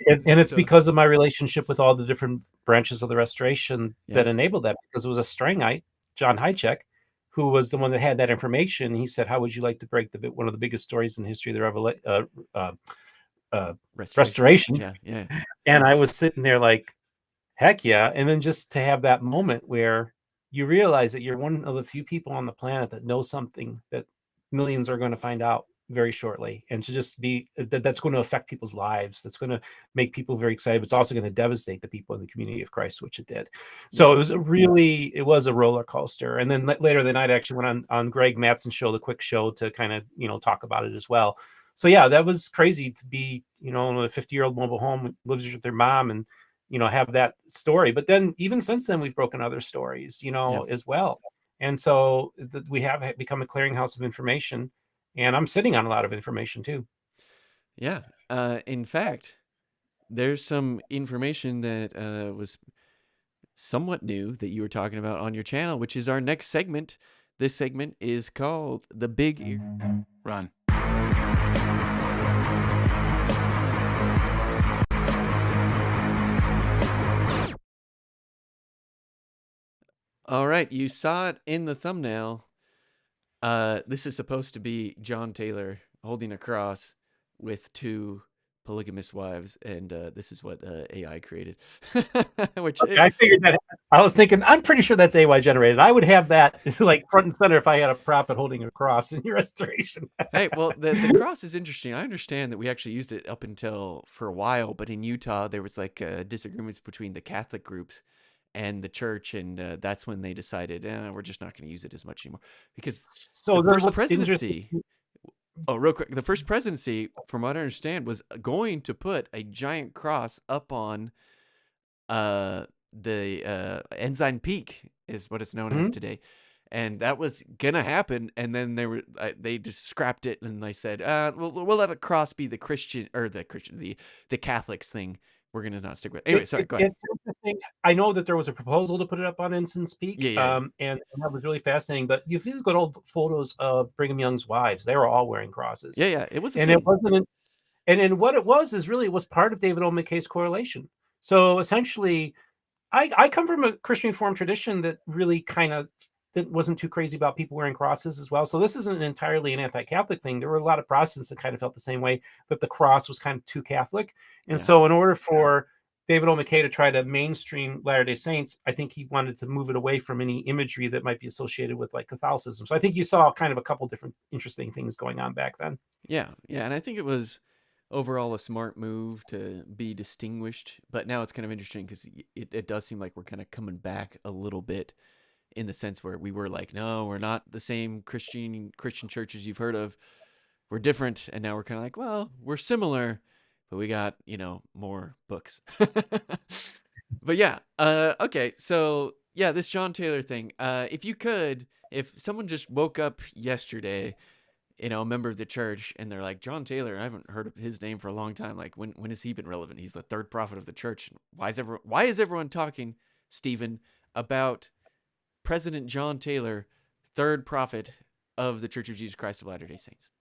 And it's So because of my relationship with all the different branches of the Restoration yeah, that enabled that, because it was a Strangite, John Hychek, who was the one that had that information. He said, "How would you like to break one of the biggest stories in the history of the uh, uh, restoration. Restoration?" Yeah, yeah, And I was sitting there like, heck yeah. And then just to have that moment where you realize that you're one of the few people on the planet that knows something that millions are going to find out very shortly, and to just be that's going to affect people's lives, that's going to make people very excited, but it's also going to devastate the people in the community of Christ, which it did. yeah, So it was a roller coaster. And then later that night I actually went on Greg Mattson's show, The Quick Show, to kind of talk about it as well. So yeah, that was crazy to be in a 50-year-old mobile home, lives with their mom, and have that story. But then even since then, we've broken other stories, yeah, as well. And so we have become a clearinghouse of information, and I'm sitting on a lot of information too. yeah. In fact, there's some information that was somewhat new that you were talking about on your channel, which is our next segment. This segment is called the Big Ear. Run. All right, you saw it in the thumbnail. This is supposed to be John Taylor holding a cross with two polygamous wives, and this is what AI created. Which, Okay, I figured that. I was thinking, I'm pretty sure that's AY generated. I would have that like front and center if I had a prophet holding a cross in your restoration. hey, well, the cross is interesting. I understand that we actually used it up until for a while, but in Utah there was like disagreements between the Catholic groups and the church, and that's when they decided we're just not going to use it as much anymore because the So then first what's interesting. presidency. Oh, real quick, the first presidency, from what I understand, was going to put a giant cross up on the Ensign Peak, is what it's known as Mhm. today, and that was gonna happen. And then they just scrapped it, and they said, we'll let the cross be the Christian or the Catholics thing. We're gonna not stick with. Anyway, sorry, go ahead. It's interesting. I know that there was a proposal to put it up on Ensign's Yeah, Peak, yeah, yeah, and that was really fascinating. But if you look at old photos of Brigham Young's wives, they were all wearing crosses, yeah, yeah. It was a and it thing. wasn't. And what it was is really it was part of David O. McKay's correlation. So essentially, I come from a Christian Reformed tradition that really kind of that wasn't too crazy about people wearing crosses as well. So this isn't entirely an anti-Catholic thing. There were a lot of Protestants that kind of felt the same way, that the cross was kind of too Catholic. And Yeah, so in order for David O. McKay to try to mainstream Latter-day Saints, I think he wanted to move it away from any imagery that might be associated with like Catholicism. So I think you saw kind of a couple different interesting things going on back then. yeah, yeah. And I think it was overall a smart move to be distinguished. But now it's kind of interesting because it does seem like we're kind of coming back a little bit in the sense where we were like, no, we're not the same Christian churches you've heard of. We're different, and now we're kind of like, well, we're similar, but we got more books. But yeah, okay, so yeah, this John Taylor thing. If someone just woke up yesterday, a member of the church, and they're like, John Taylor, I haven't heard of his name for a long time. Like, when has he been relevant? He's the third prophet of the church. Why is everyone talking, Stephen, about President John Taylor, third prophet of the Church of Jesus Christ of Latter-day Saints?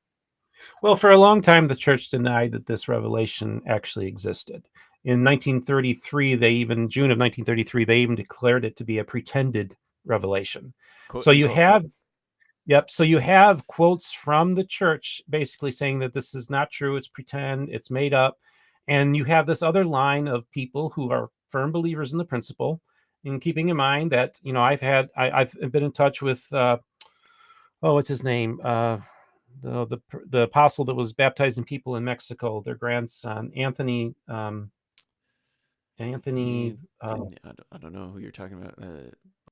Well, for a long time, the church denied that this revelation actually existed. In 1933, June of 1933, they even declared it to be a pretended revelation. Quote So you unquote, yep. have, yep. So you have quotes from the church basically saying that this is not true. It's pretend. It's made up. And you have this other line of people who are firm believers in the principle. And keeping in mind that I've been in touch with what's his name? The apostle that was baptizing people in Mexico, their grandson, Anthony. Anthony. I don't know who you're talking about.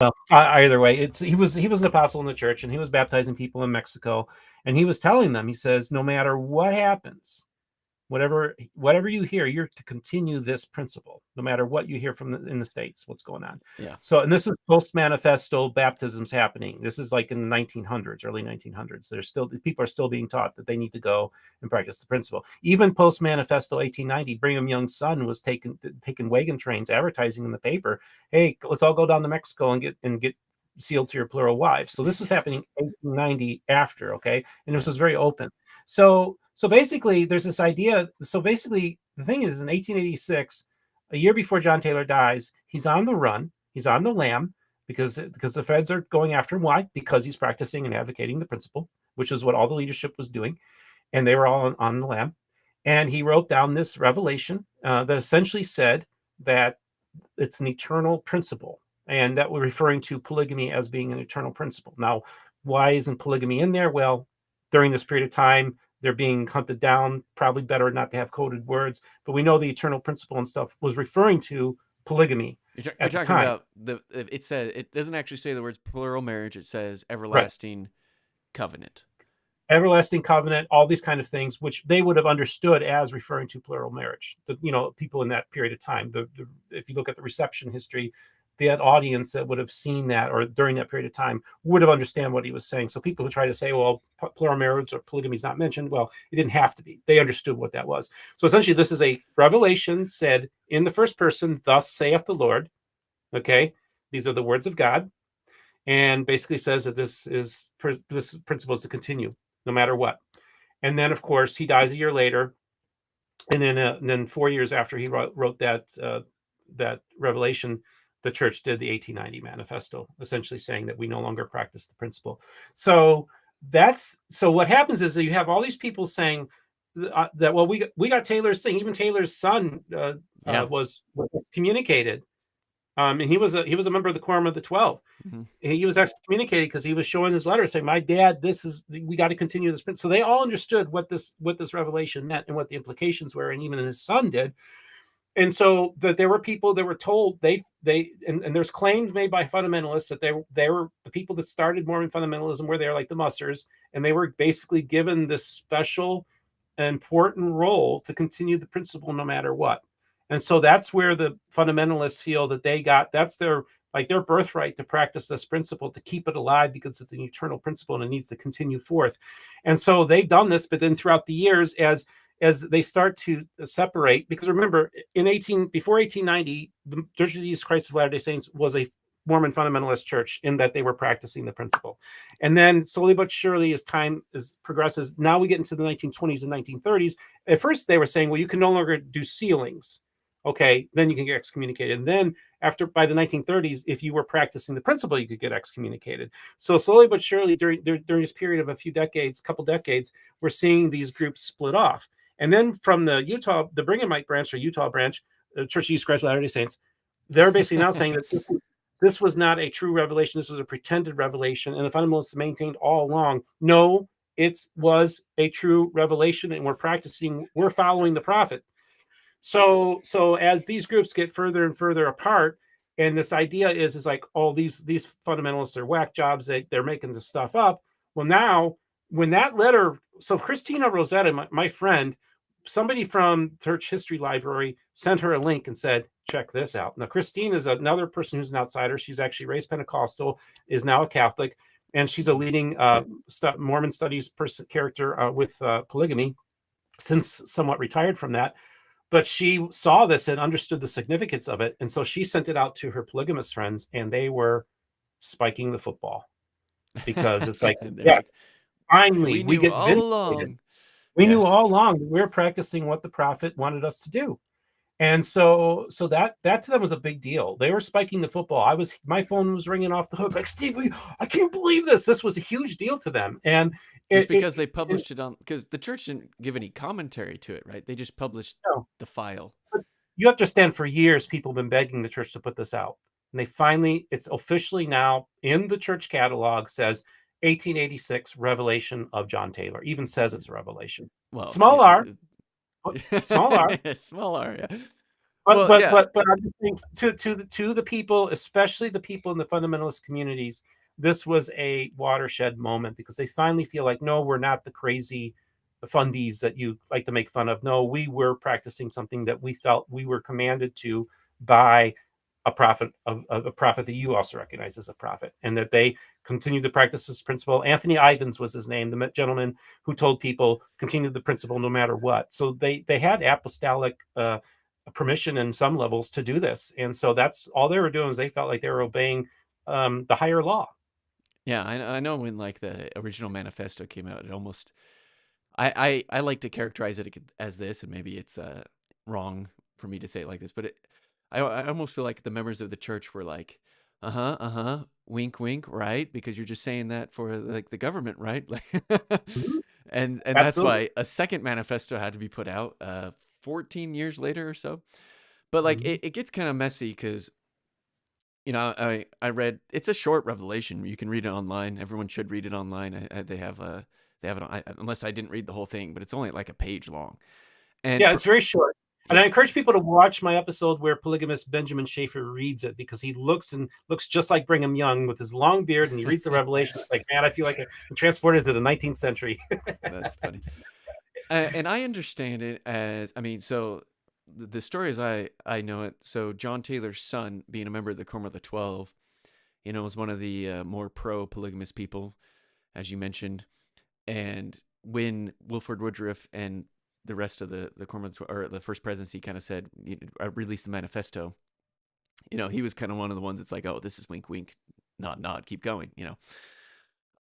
Well, either way, he was an apostle in the church, and he was baptizing people in Mexico, and he was telling them, he says, no matter what happens, whatever you hear, you're to continue this principle, no matter what you hear from in the States, what's going on. Yeah. So, and this is post manifesto baptisms happening. This is like in the 1900s, early 1900s. There's still people are still being taught that they need to go and practice the principle. Even post manifesto 1890, Brigham Young's son was taking wagon trains, advertising in the paper. Hey, let's all go down to Mexico and get sealed to your plural wives. So this was happening 1890 after, okay, and this was very open. So basically, there's this idea. So basically, the thing is, in 1886, a year before John Taylor dies, he's on the run. He's on the lam because the feds are going after him. Why? Because he's practicing and advocating the principle, which is what all the leadership was doing, and they were all on the lam. And he wrote down this revelation that essentially said that it's an eternal principle, and that we're referring to polygamy as being an eternal principle. Now, why isn't polygamy in there? Well, during this period of time, they're being hunted down. Probably better not to have coded words, but we know the eternal principle and stuff was referring to polygamy You're at the talking time. about it says, it doesn't actually say the words plural marriage. It says Right. everlasting covenant. Everlasting covenant, all these kind of things, which they would have understood as referring to plural marriage. People in that period of time. If you look at the reception history, that audience that would have seen that or during that period of time would have understand what he was saying. So people who try to say, well, plural marriage or polygamy is not mentioned, well, it didn't have to be. They understood what that was. So essentially, this is a revelation said in the first person, thus saith the Lord. Okay, these are the words of God, and basically says that this principle is to continue no matter what. And then, of course, he dies a year later, and then 4 years after he wrote that revelation, the church did the 1890 manifesto, essentially saying that we no longer practice the principle. So what happens is that you have all these people saying that well, we got Taylor's thing. Even Taylor's son Yeah. was communicated, and he was a member of the Quorum of the 12. Mhm. He was excommunicated because he was showing his letter saying, my dad, we got to continue this. So they all understood what this revelation meant and what the implications were, and even his son did. And so that there were people that were told and there's claims made by fundamentalists that they were the people that started Mormon fundamentalism were there, like the Mussers, and they were basically given this special important role to continue the principle no matter what. And so that's where the fundamentalists feel that that's their birthright to practice this principle, to keep it alive, because it's an eternal principle and it needs to continue forth. And so they've done this, but then throughout the years, as they start to separate, because remember, before 1890, the Church of Jesus Christ of Latter-day Saints was a Mormon fundamentalist church in that they were practicing the principle. And then slowly but surely, as time progresses, now we get into the 1920s and 1930s. At first, they were saying, well, you can no longer do sealings. Okay, then you can get excommunicated. And then by the 1930s, if you were practicing the principle, you could get excommunicated. So slowly but surely, during this period of a couple decades, we're seeing these groups split off. And then from the Brighamite branch or Utah branch, the Church of Jesus Christ of Latter-day Saints, they're basically now saying that this was not a true revelation. This was a pretended revelation. And the fundamentalists maintained all along, no, it was a true revelation, and we're following the prophet. So as these groups get further and further apart, and this idea is like, oh, these fundamentalists are whack jobs, they're making this stuff up. Well, now when that letter, so Christina Rosetta, my friend, somebody from Church History Library sent her a link and said, check this out. Now, Christine is another person who's an outsider. She's actually raised Pentecostal, is now a Catholic, and she's a leading Mormon studies character with polygamy, since somewhat retired from that. But she saw this and understood the significance of it. And so she sent it out to her polygamous friends, and they were spiking the football, because it's like, yes, finally, We we knew get all vindicated. along. We Yeah. knew all along that we're practicing what the prophet wanted us to do. And so that to them was a big deal. They were spiking the football. My phone was ringing off the hook, like, Steve, I can't believe this. This was a huge deal to them. And Just because they published it on, because the church didn't give any commentary to it, right? They just published the file. But you understand, for years, people have been begging the church to put this out. And it's officially now in the church catalog, says 1886 revelation of John Taylor. Even says it's a revelation. Well, Small r, small r. small r, yeah. But Well, yeah. I'm just saying, to the people, especially the people in the fundamentalist communities, this was a watershed moment, because they finally feel like, no, we're not the crazy fundies that you like to make fun of. No, we were practicing something that we felt we were commanded to by a prophet that you also recognize as a prophet, and that they continued to practice this principle. Anthony Ivins was his name, the gentleman who told people continue the principle no matter what. So they had apostolic permission in some levels to do this, and so that's all they were doing is they felt like they were obeying the higher law. Yeah, I know when like the original manifesto came out, it almost I like to characterize it as this, and maybe it's wrong for me to say it like this, but I almost feel like the members of the church were like, uh huh, wink, wink, right? Because you're just saying that for like the government, right? Like, Mhm. and that's Absolutely. why a second manifesto had to be put out 14 years later or so. But like Mhm. it gets kind of messy because I read it's a short revelation. You can read it online. Everyone should read it online. They have it unless I didn't read the whole thing, but it's only like a page long. And Yeah, for it's very short. And I yeah, encourage people to watch my episode where polygamist Benjamin Schaefer reads it, because he looks just like Brigham Young with his long beard, and he reads the Revelation. It's like, man, I feel like I'm transported to the 19th century. that's funny. And I understand it as I mean, so the story as I know it. So John Taylor's son, being a member of the Quorum of the 12, was one of the more pro polygamous people, as you mentioned. And when Wilford Woodruff and the rest of the Quorum of the or the first presidency kind of said, release the manifesto, he was kind of one of the ones that's like, oh, this is wink, wink, nod, nod, keep going,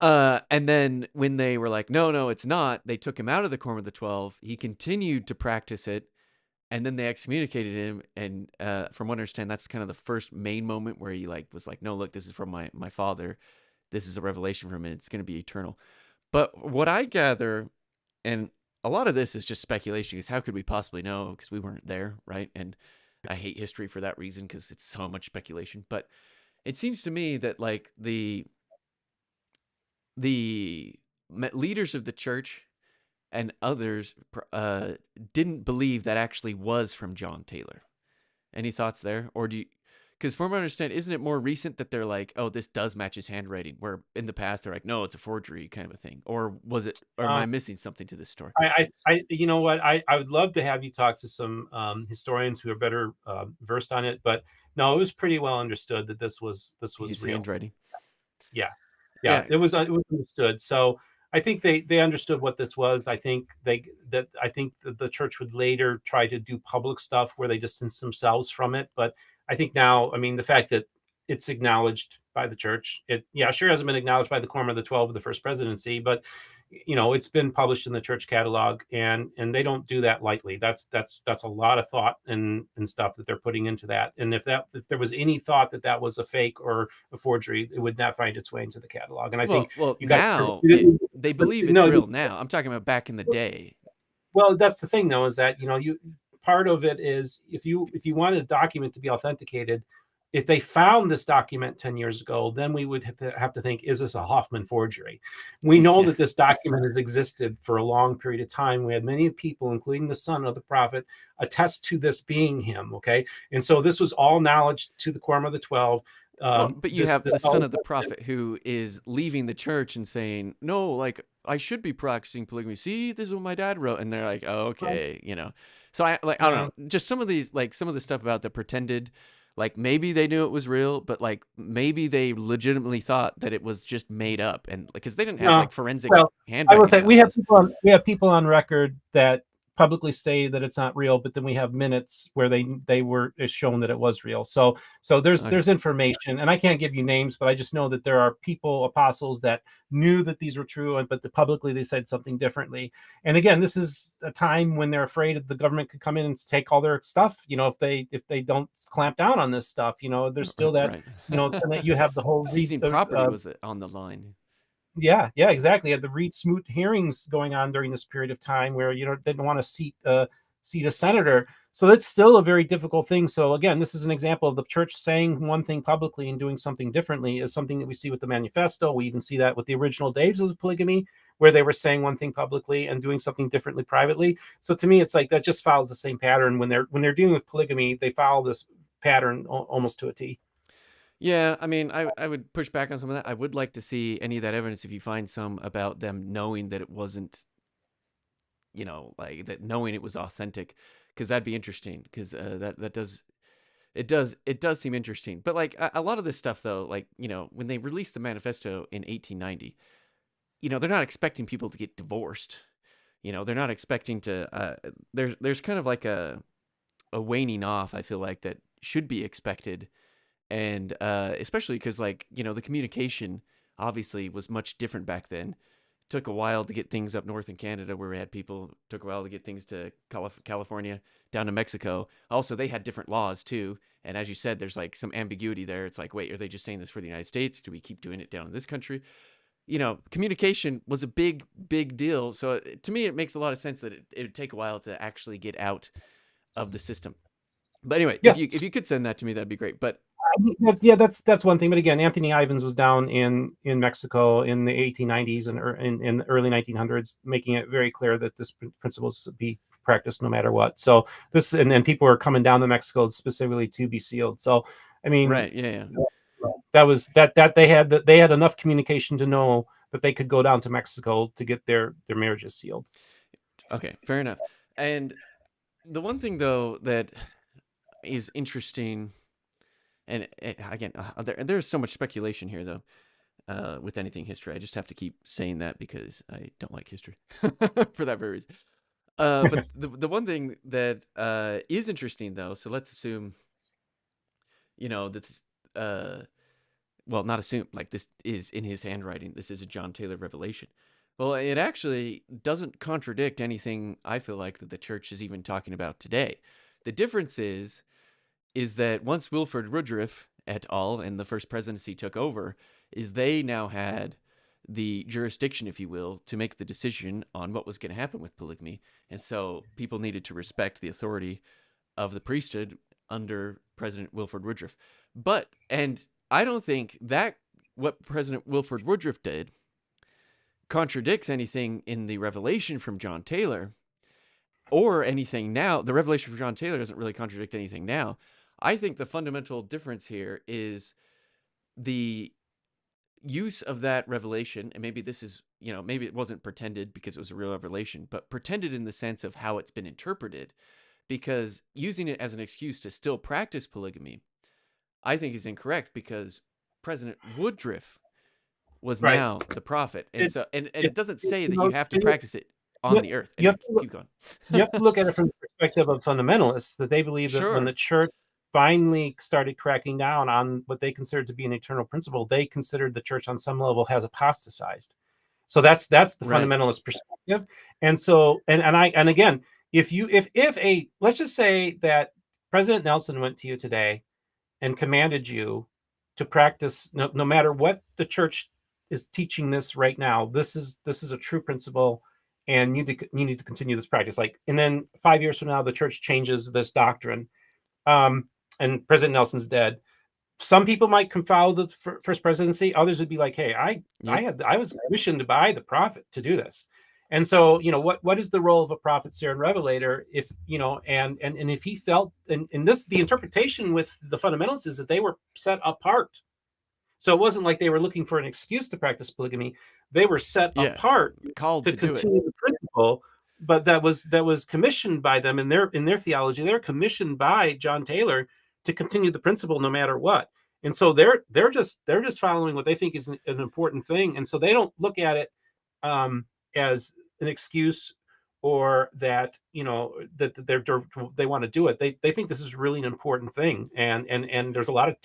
And then when they were like, no, no, it's not, they took him out of the Quorum of the 12. He continued to practice it, and then they excommunicated him. And from what I understand, that's kind of the first main moment where he like was like, no, look, this is from my father. This is a revelation from him. It's going to be eternal. But what I gather, and a lot of this is just speculation, because how could we possibly know? Because we weren't there, right? And I hate history for that reason because it's so much speculation. But it seems to me that like the leaders of the church and others didn't believe that actually was from John Taylor. Any thoughts there, or do you? Because from what I understand, isn't it more recent that they're like, oh, this does match his handwriting, where in the past they're like, no, it's a forgery kind of a thing, or was it? Or am Uh, I missing something to this story? you know what? I would love to have you talk to some historians who are better versed on it, but no, it was pretty well understood that this was His real. handwriting. Yeah, yeah, Yeah. it was understood. So I think they understood what this was. I think that the church would later try to do public stuff where they distance themselves from it. But I think now, I mean, the fact that it's acknowledged by the church, it yeah sure hasn't been acknowledged by the Quorum of the 12 of the First Presidency, but it's been published in the church catalog, and they don't do that lightly. That's a lot of thought and stuff that they're putting into that. And if there was any thought that that was a fake or a forgery, it would not find its way into the catalog. And I think Well, you got now they but believe it's no, real. Now I'm talking about back in the day. well, that's the thing though, is that you part of it is if you wanted a document to be authenticated, if they found this document 10 years ago, then we would have to think, is this a Hoffman forgery? We know Yeah. that this document has existed for a long period of time. We had many people, including the son of the prophet, attest to this being him. Okay. And so this was all knowledge to the Quorum of the 12. Well, but you have This the son all, of the prophet who is leaving the church and saying, "No, like I should be practicing polygamy. See, this is what my dad. And they're like, oh, "Okay." So I yeah. don't know, just some of these like some of the stuff about the pretended, like maybe they knew it was real, but like maybe they legitimately thought that it was just made up, and because they didn't have No. like forensic Well, I will handwriting say and all this. we have people on record that publicly say that it's not real, but then we have minutes where they were it's shown that it was real. So Okay. there's information, and I can't give you names, but I just know that there are people, apostles, that knew that these were true, but publicly they said something differently. And again, this is a time when they're afraid that the government could come in and take all their stuff. If they don't clamp down on this stuff, there's still that. Right. You have the whole Seizing property was on the line. yeah, yeah, exactly. Had the Reed Smoot hearings going on during this period of time where didn't want to seat a senator. So that's still a very difficult thing. So again, this is an example of the church saying one thing publicly and doing something differently, is something that we see with the manifesto. We even see that with the original Daves of Polygamy, where they were saying one thing publicly and doing something differently privately. So to me, it's like that just follows the same pattern. When they're dealing with polygamy, they follow this pattern almost to a T. Yeah, I mean, I would push back on some of that. I would like to see any of that evidence if you find some about them knowing that it wasn't like that, knowing it was authentic, because that'd be interesting. Because that does it does seem interesting. But like a lot of this stuff though, like when they released the manifesto in 1890, they're not expecting people to get divorced. They're not expecting to. There's kind of like a waning off, I feel like, that should be expected, and especially because like the communication obviously was much different back then. Took a while to get things up north in Canada where we had people. Took a while to get things to California, down to Mexico. Also, they had different laws too. And as you said, there's like some ambiguity there. It's like, wait, are they just saying this for the United States? Do we keep doing it down in this country? Communication was a big, big deal. So to me, it makes a lot of sense that it would take a while to actually get out of the system. But anyway, if Yeah. you could send that to me, that'd be great. But Yeah, that's one thing. But again, Anthony Ivins was down in Mexico in the 1890s and in the early 1900s, making it very clear that this principle is to be practiced no matter what. So this, and then people were coming down to Mexico specifically to be sealed. So I mean, right, yeah. that was that they had enough communication to know that they could go down to Mexico to get their marriages sealed. Okay, fair enough. And the one thing though that is interesting, and again, there's so much speculation here though. With anything history, I just have to keep saying that because I don't like history for that very reason. But the one thing that is interesting though, so let's assume, that this, well, not assume, like this is in his handwriting. This is a John Taylor revelation. Well, it actually doesn't contradict anything I feel like that the church is even talking about today. The difference is that once Wilford Woodruff et al. And the first presidency took over, is they now had the jurisdiction, if you will, to make the decision on what was going to happen with polygamy. And so people needed to respect the authority of the priesthood under President Wilford Woodruff. And I don't think that what President Wilford Woodruff did contradicts anything in the revelation from John Taylor or anything now. The revelation from John Taylor doesn't really contradict anything now. I think the fundamental difference here is the use of that revelation, and maybe this is, maybe it wasn't pretended because it was a real revelation, but pretended in the sense of how it's been interpreted, because using it as an excuse to still practice polygamy, I think is incorrect, because President Woodruff was Right. now the prophet. And It's so, and it, it doesn't it, say you that you know, have to practice it on you, the earth. you have Anyway, to keep going. you have to look at it from the perspective of fundamentalists, that they believe that when the Sure. church finally started cracking down on what they considered to be an eternal principle, they considered the church on some level has apostatized. So that's the Right. fundamentalist perspective. And so and again, if a let's just say that President Nelson went to you today and commanded you to practice, no matter what the church is teaching this right now, this is a true principle, and you need to continue this practice. Like, and then 5 years from now, the church changes this doctrine, and President Nelson's dead. Some people might confound the first presidency. Others would be like, "Hey, Yep. I was commissioned by the prophet to do this." And so, what is the role of a prophet, seer, and revelator? If and if he felt, and this, the interpretation with the fundamentalists is that they were set apart. So it wasn't like they were looking for an excuse to practice polygamy. They were set Yeah. apart Called to to do it. continue the principle, but that was commissioned by them in their theology. They're commissioned by John Taylor to continue the principle no matter what. And so they're just following what they think is an important thing. And so they don't look at it as an excuse, or that that they want to do it. They think this is really an important thing, and there's a lot of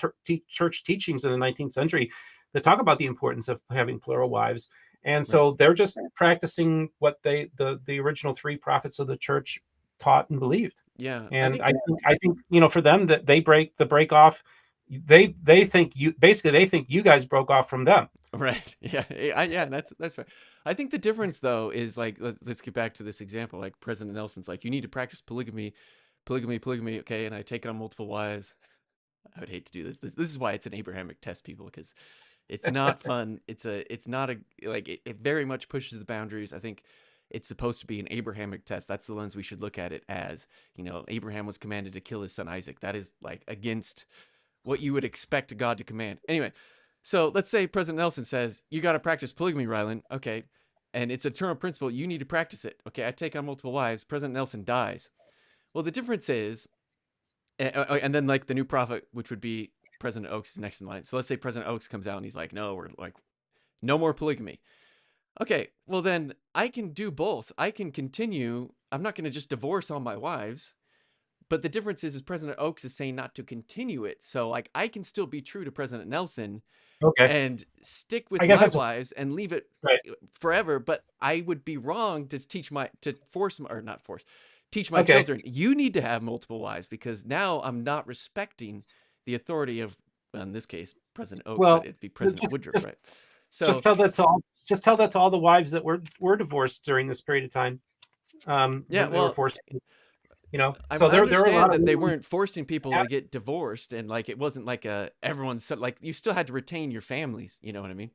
church teachings in the 19th century that talk about the importance of having plural wives. And Right. so they're just practicing what the original three prophets of the church taught and believed. Yeah. I And think I think for them, that they break off. They think you guys broke off from them. right. Yeah. Yeah, that's fair. I think the difference though is like, let's get back to this example. Like President Nelson's like, you need to practice polygamy, polygamy, polygamy. Okay, and I take on multiple wives. I would hate to do this. This is why it's an Abrahamic test, people, because it's not fun. It's not a, like, it very much pushes the boundaries. I think it's supposed to be an Abrahamic test. That's the lens we should look at it as. Abraham was commanded to kill his son Isaac. That is like against what you would expect God to command. Anyway, so let's say President Nelson says, you got to practice polygamy, Rylan. Okay. and it's an eternal principle. You need to practice it. Okay, I take on multiple wives. President Nelson dies. Well, the difference is, and then like the new prophet, which would be President Oaks, is next in line. So let's say President Oaks comes out and he's like, no, we're like, no more polygamy. Okay, well then I can do both. I can continue. I'm not going to just divorce all my wives. But the difference is President Oaks is saying not to continue it. So like I can still be true to President Nelson Okay. and stick I with guess my that's wives and leave it right. forever. But I would be wrong to force or not force, teach my Okay. children. You need to have multiple wives because now I'm not respecting the authority of, well, in this case, President Oaks, but Well, it'd be President just Woodruff, just right? just So tell that to all just tell that to all the wives that were divorced during this period of time. yeah, They were well, forced, I so there are a lot understand of that they women. weren't forcing people to get divorced, and like it wasn't like everyone said, like you still had to retain your families. You know what I mean?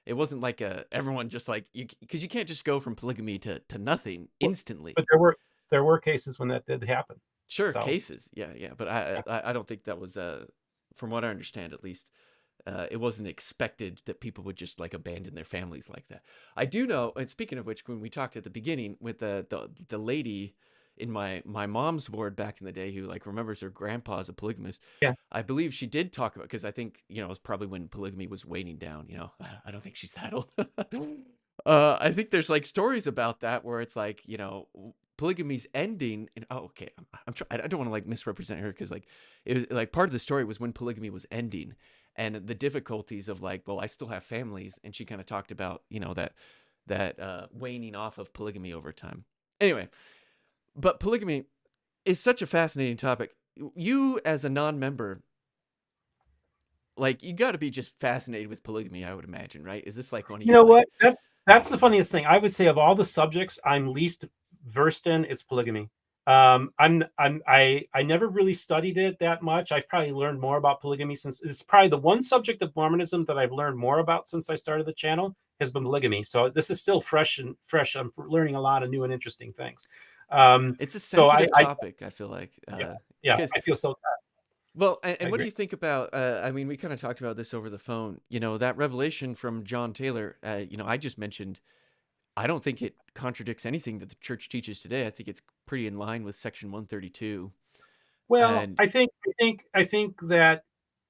It wasn't like everyone just like you, because you can't just go from polygamy to nothing instantly. But there were cases when that did happen. Sure, So cases, yeah, but yeah. I don't think that was from what I understand at least. It wasn't expected that people would just like abandon their families like that. I do know, and speaking of which, when we talked at the beginning with the lady in my mom's ward back in the day who like remembers her grandpa's a polygamist, Yeah. I believe she did talk about, because I think it was probably when polygamy was waning down. I don't think she's that old. I think there's like stories about that where it's like polygamy's ending, and okay, I don't want to like misrepresent her because like it was like part of the story was when polygamy was ending and the difficulties of like, well, I still have families, and she kind of talked about that waning off of polygamy over time. Anyway, but polygamy is such a fascinating topic. You as a non-member, like you got to be just fascinated with polygamy, I would imagine, right? Is this like one of You your know like? what? That's the funniest thing. I would say of all the subjects I'm least versed in, it's polygamy. I never really studied it that much. I've probably learned more about polygamy since it's probably the one subject of Mormonism that I've learned more about since I started the channel has been polygamy. So this is still fresh and fresh. I'm learning a lot of new and interesting things. It's a So sensitive topic, I feel like, yeah, yeah, because I feel so. well, I and what do agree. you think about? I mean, we kind of talked about this over the phone. That revelation from John Taylor. I just mentioned. I don't think it contradicts anything that the church teaches today. I think it's pretty in line with Section 132. Well, And I think that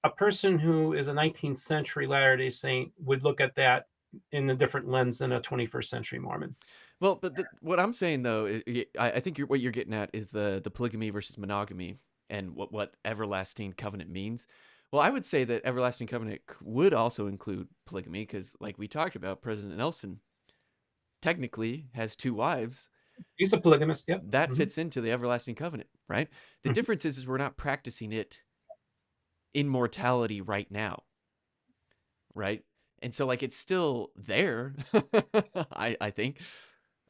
a person who is a 19th century Latter-day Saint would look at that in a different lens than a 21st century Mormon. well, but what I'm saying though, I think what you're getting at is the polygamy versus monogamy and what everlasting covenant means. Well, I would say that everlasting covenant would also include polygamy because, like we talked about, President Nelson technically has two wives. He's a polygamist. Yep. That Hmm. fits into the everlasting covenant, right? The Hmm. difference is we're not practicing it in mortality right now, right? And so like it's still there. I think.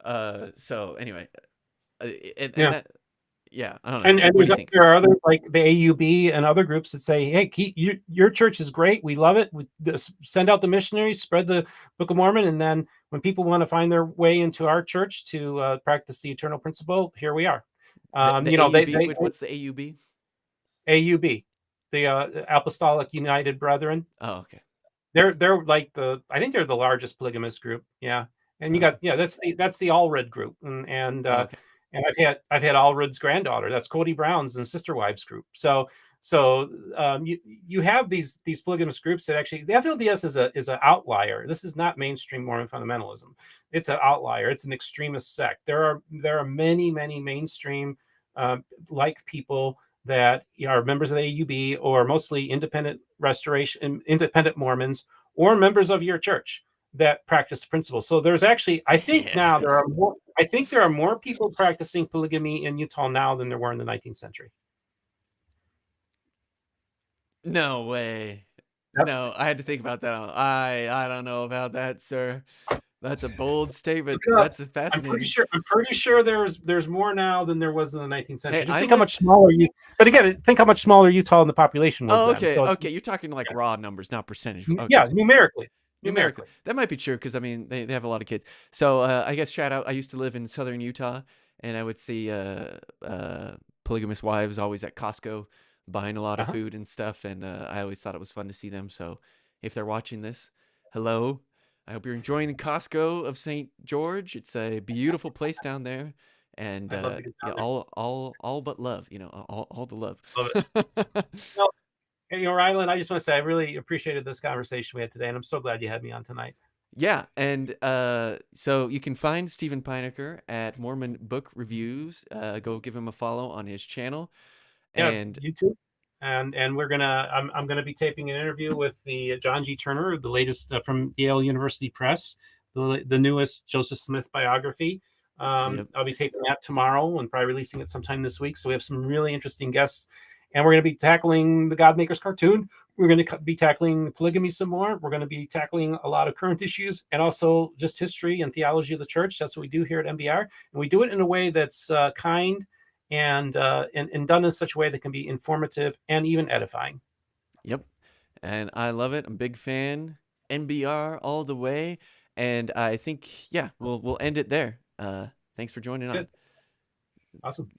So anyway, and Yeah. that, yeah, I don't know. And What do you think? there are others like the AUB and other groups that say, "Hey, your church is great. We love it. We send out the missionaries, spread the Book of Mormon, and then when people want to find their way into our church to practice the eternal principle, here we are." The AUB, what's the AUB? AUB, the Apostolic United Brethren. Oh, okay. They're like I think they're the largest polygamous group. Yeah, and you Okay. got that's the Allred group, Okay. and I've had Allred's granddaughter. That's Cody Brown's and Sister Wives group. So you have these polygamous groups that actually the FLDS is an outlier. This is not mainstream Mormon fundamentalism. It's an outlier. It's an extremist sect. There are many mainstream like people that are members of the AUB or mostly independent Mormons or members of your church that practice the principles. So there's actually, I think Yeah. now there are more. I think there are more people practicing polygamy in Utah now than there were in the 19th century. No way. Yep. No, I had to think about that. I don't know about that, sir. That's a bold Look statement. it up. That's I'm pretty fascinating. sure. I'm pretty sure there's more now than there was in the 19th Hey, century. Just I think how lived. much smaller you. But again, think how much smaller Utah and the population was Oh, then. okay, So it's okay. You're talking like raw numbers, not percentage. Okay. yeah, numerically, Numerically, numerically. that might be true because I mean they have a lot of kids. So I guess shout out. I used to live in southern Utah, and I would see polygamous wives always at Costco buying a lot of Uh-huh. food and stuff, and I always thought it was fun to see them. So if they're watching this, hello. I hope you're enjoying the Costco of St. George. It's a beautiful place down there, and I'd love to get yeah, down there. all but love. All the love. Love it. Well, hey, Rylan, I just want to say I really appreciated this conversation we had today, and I'm so glad you had me on tonight. Yeah, and so you can find Stephen Pynakker at Mormon Book Reviews. Go give him a follow on his channel, Yeah, and you too. And I'm gonna be taping an interview with the John G. Turner, the latest from Yale University Press, the newest Joseph Smith biography. yep, I'll be taping that tomorrow and probably releasing it sometime this week. So we have some really interesting guests, and we're going to be tackling the Godmakers cartoon. We're going to be tackling polygamy some more. We're going to be tackling a lot of current issues and also just history and theology of the church. That's what we do here at MBR, and we do it in a way that's kind and done in such a way that can be informative and even edifying. yep, and I love it. I'm a big fan. NBR all the way, and I think yeah, we'll end it there. Thanks for joining It's on. good. Awesome.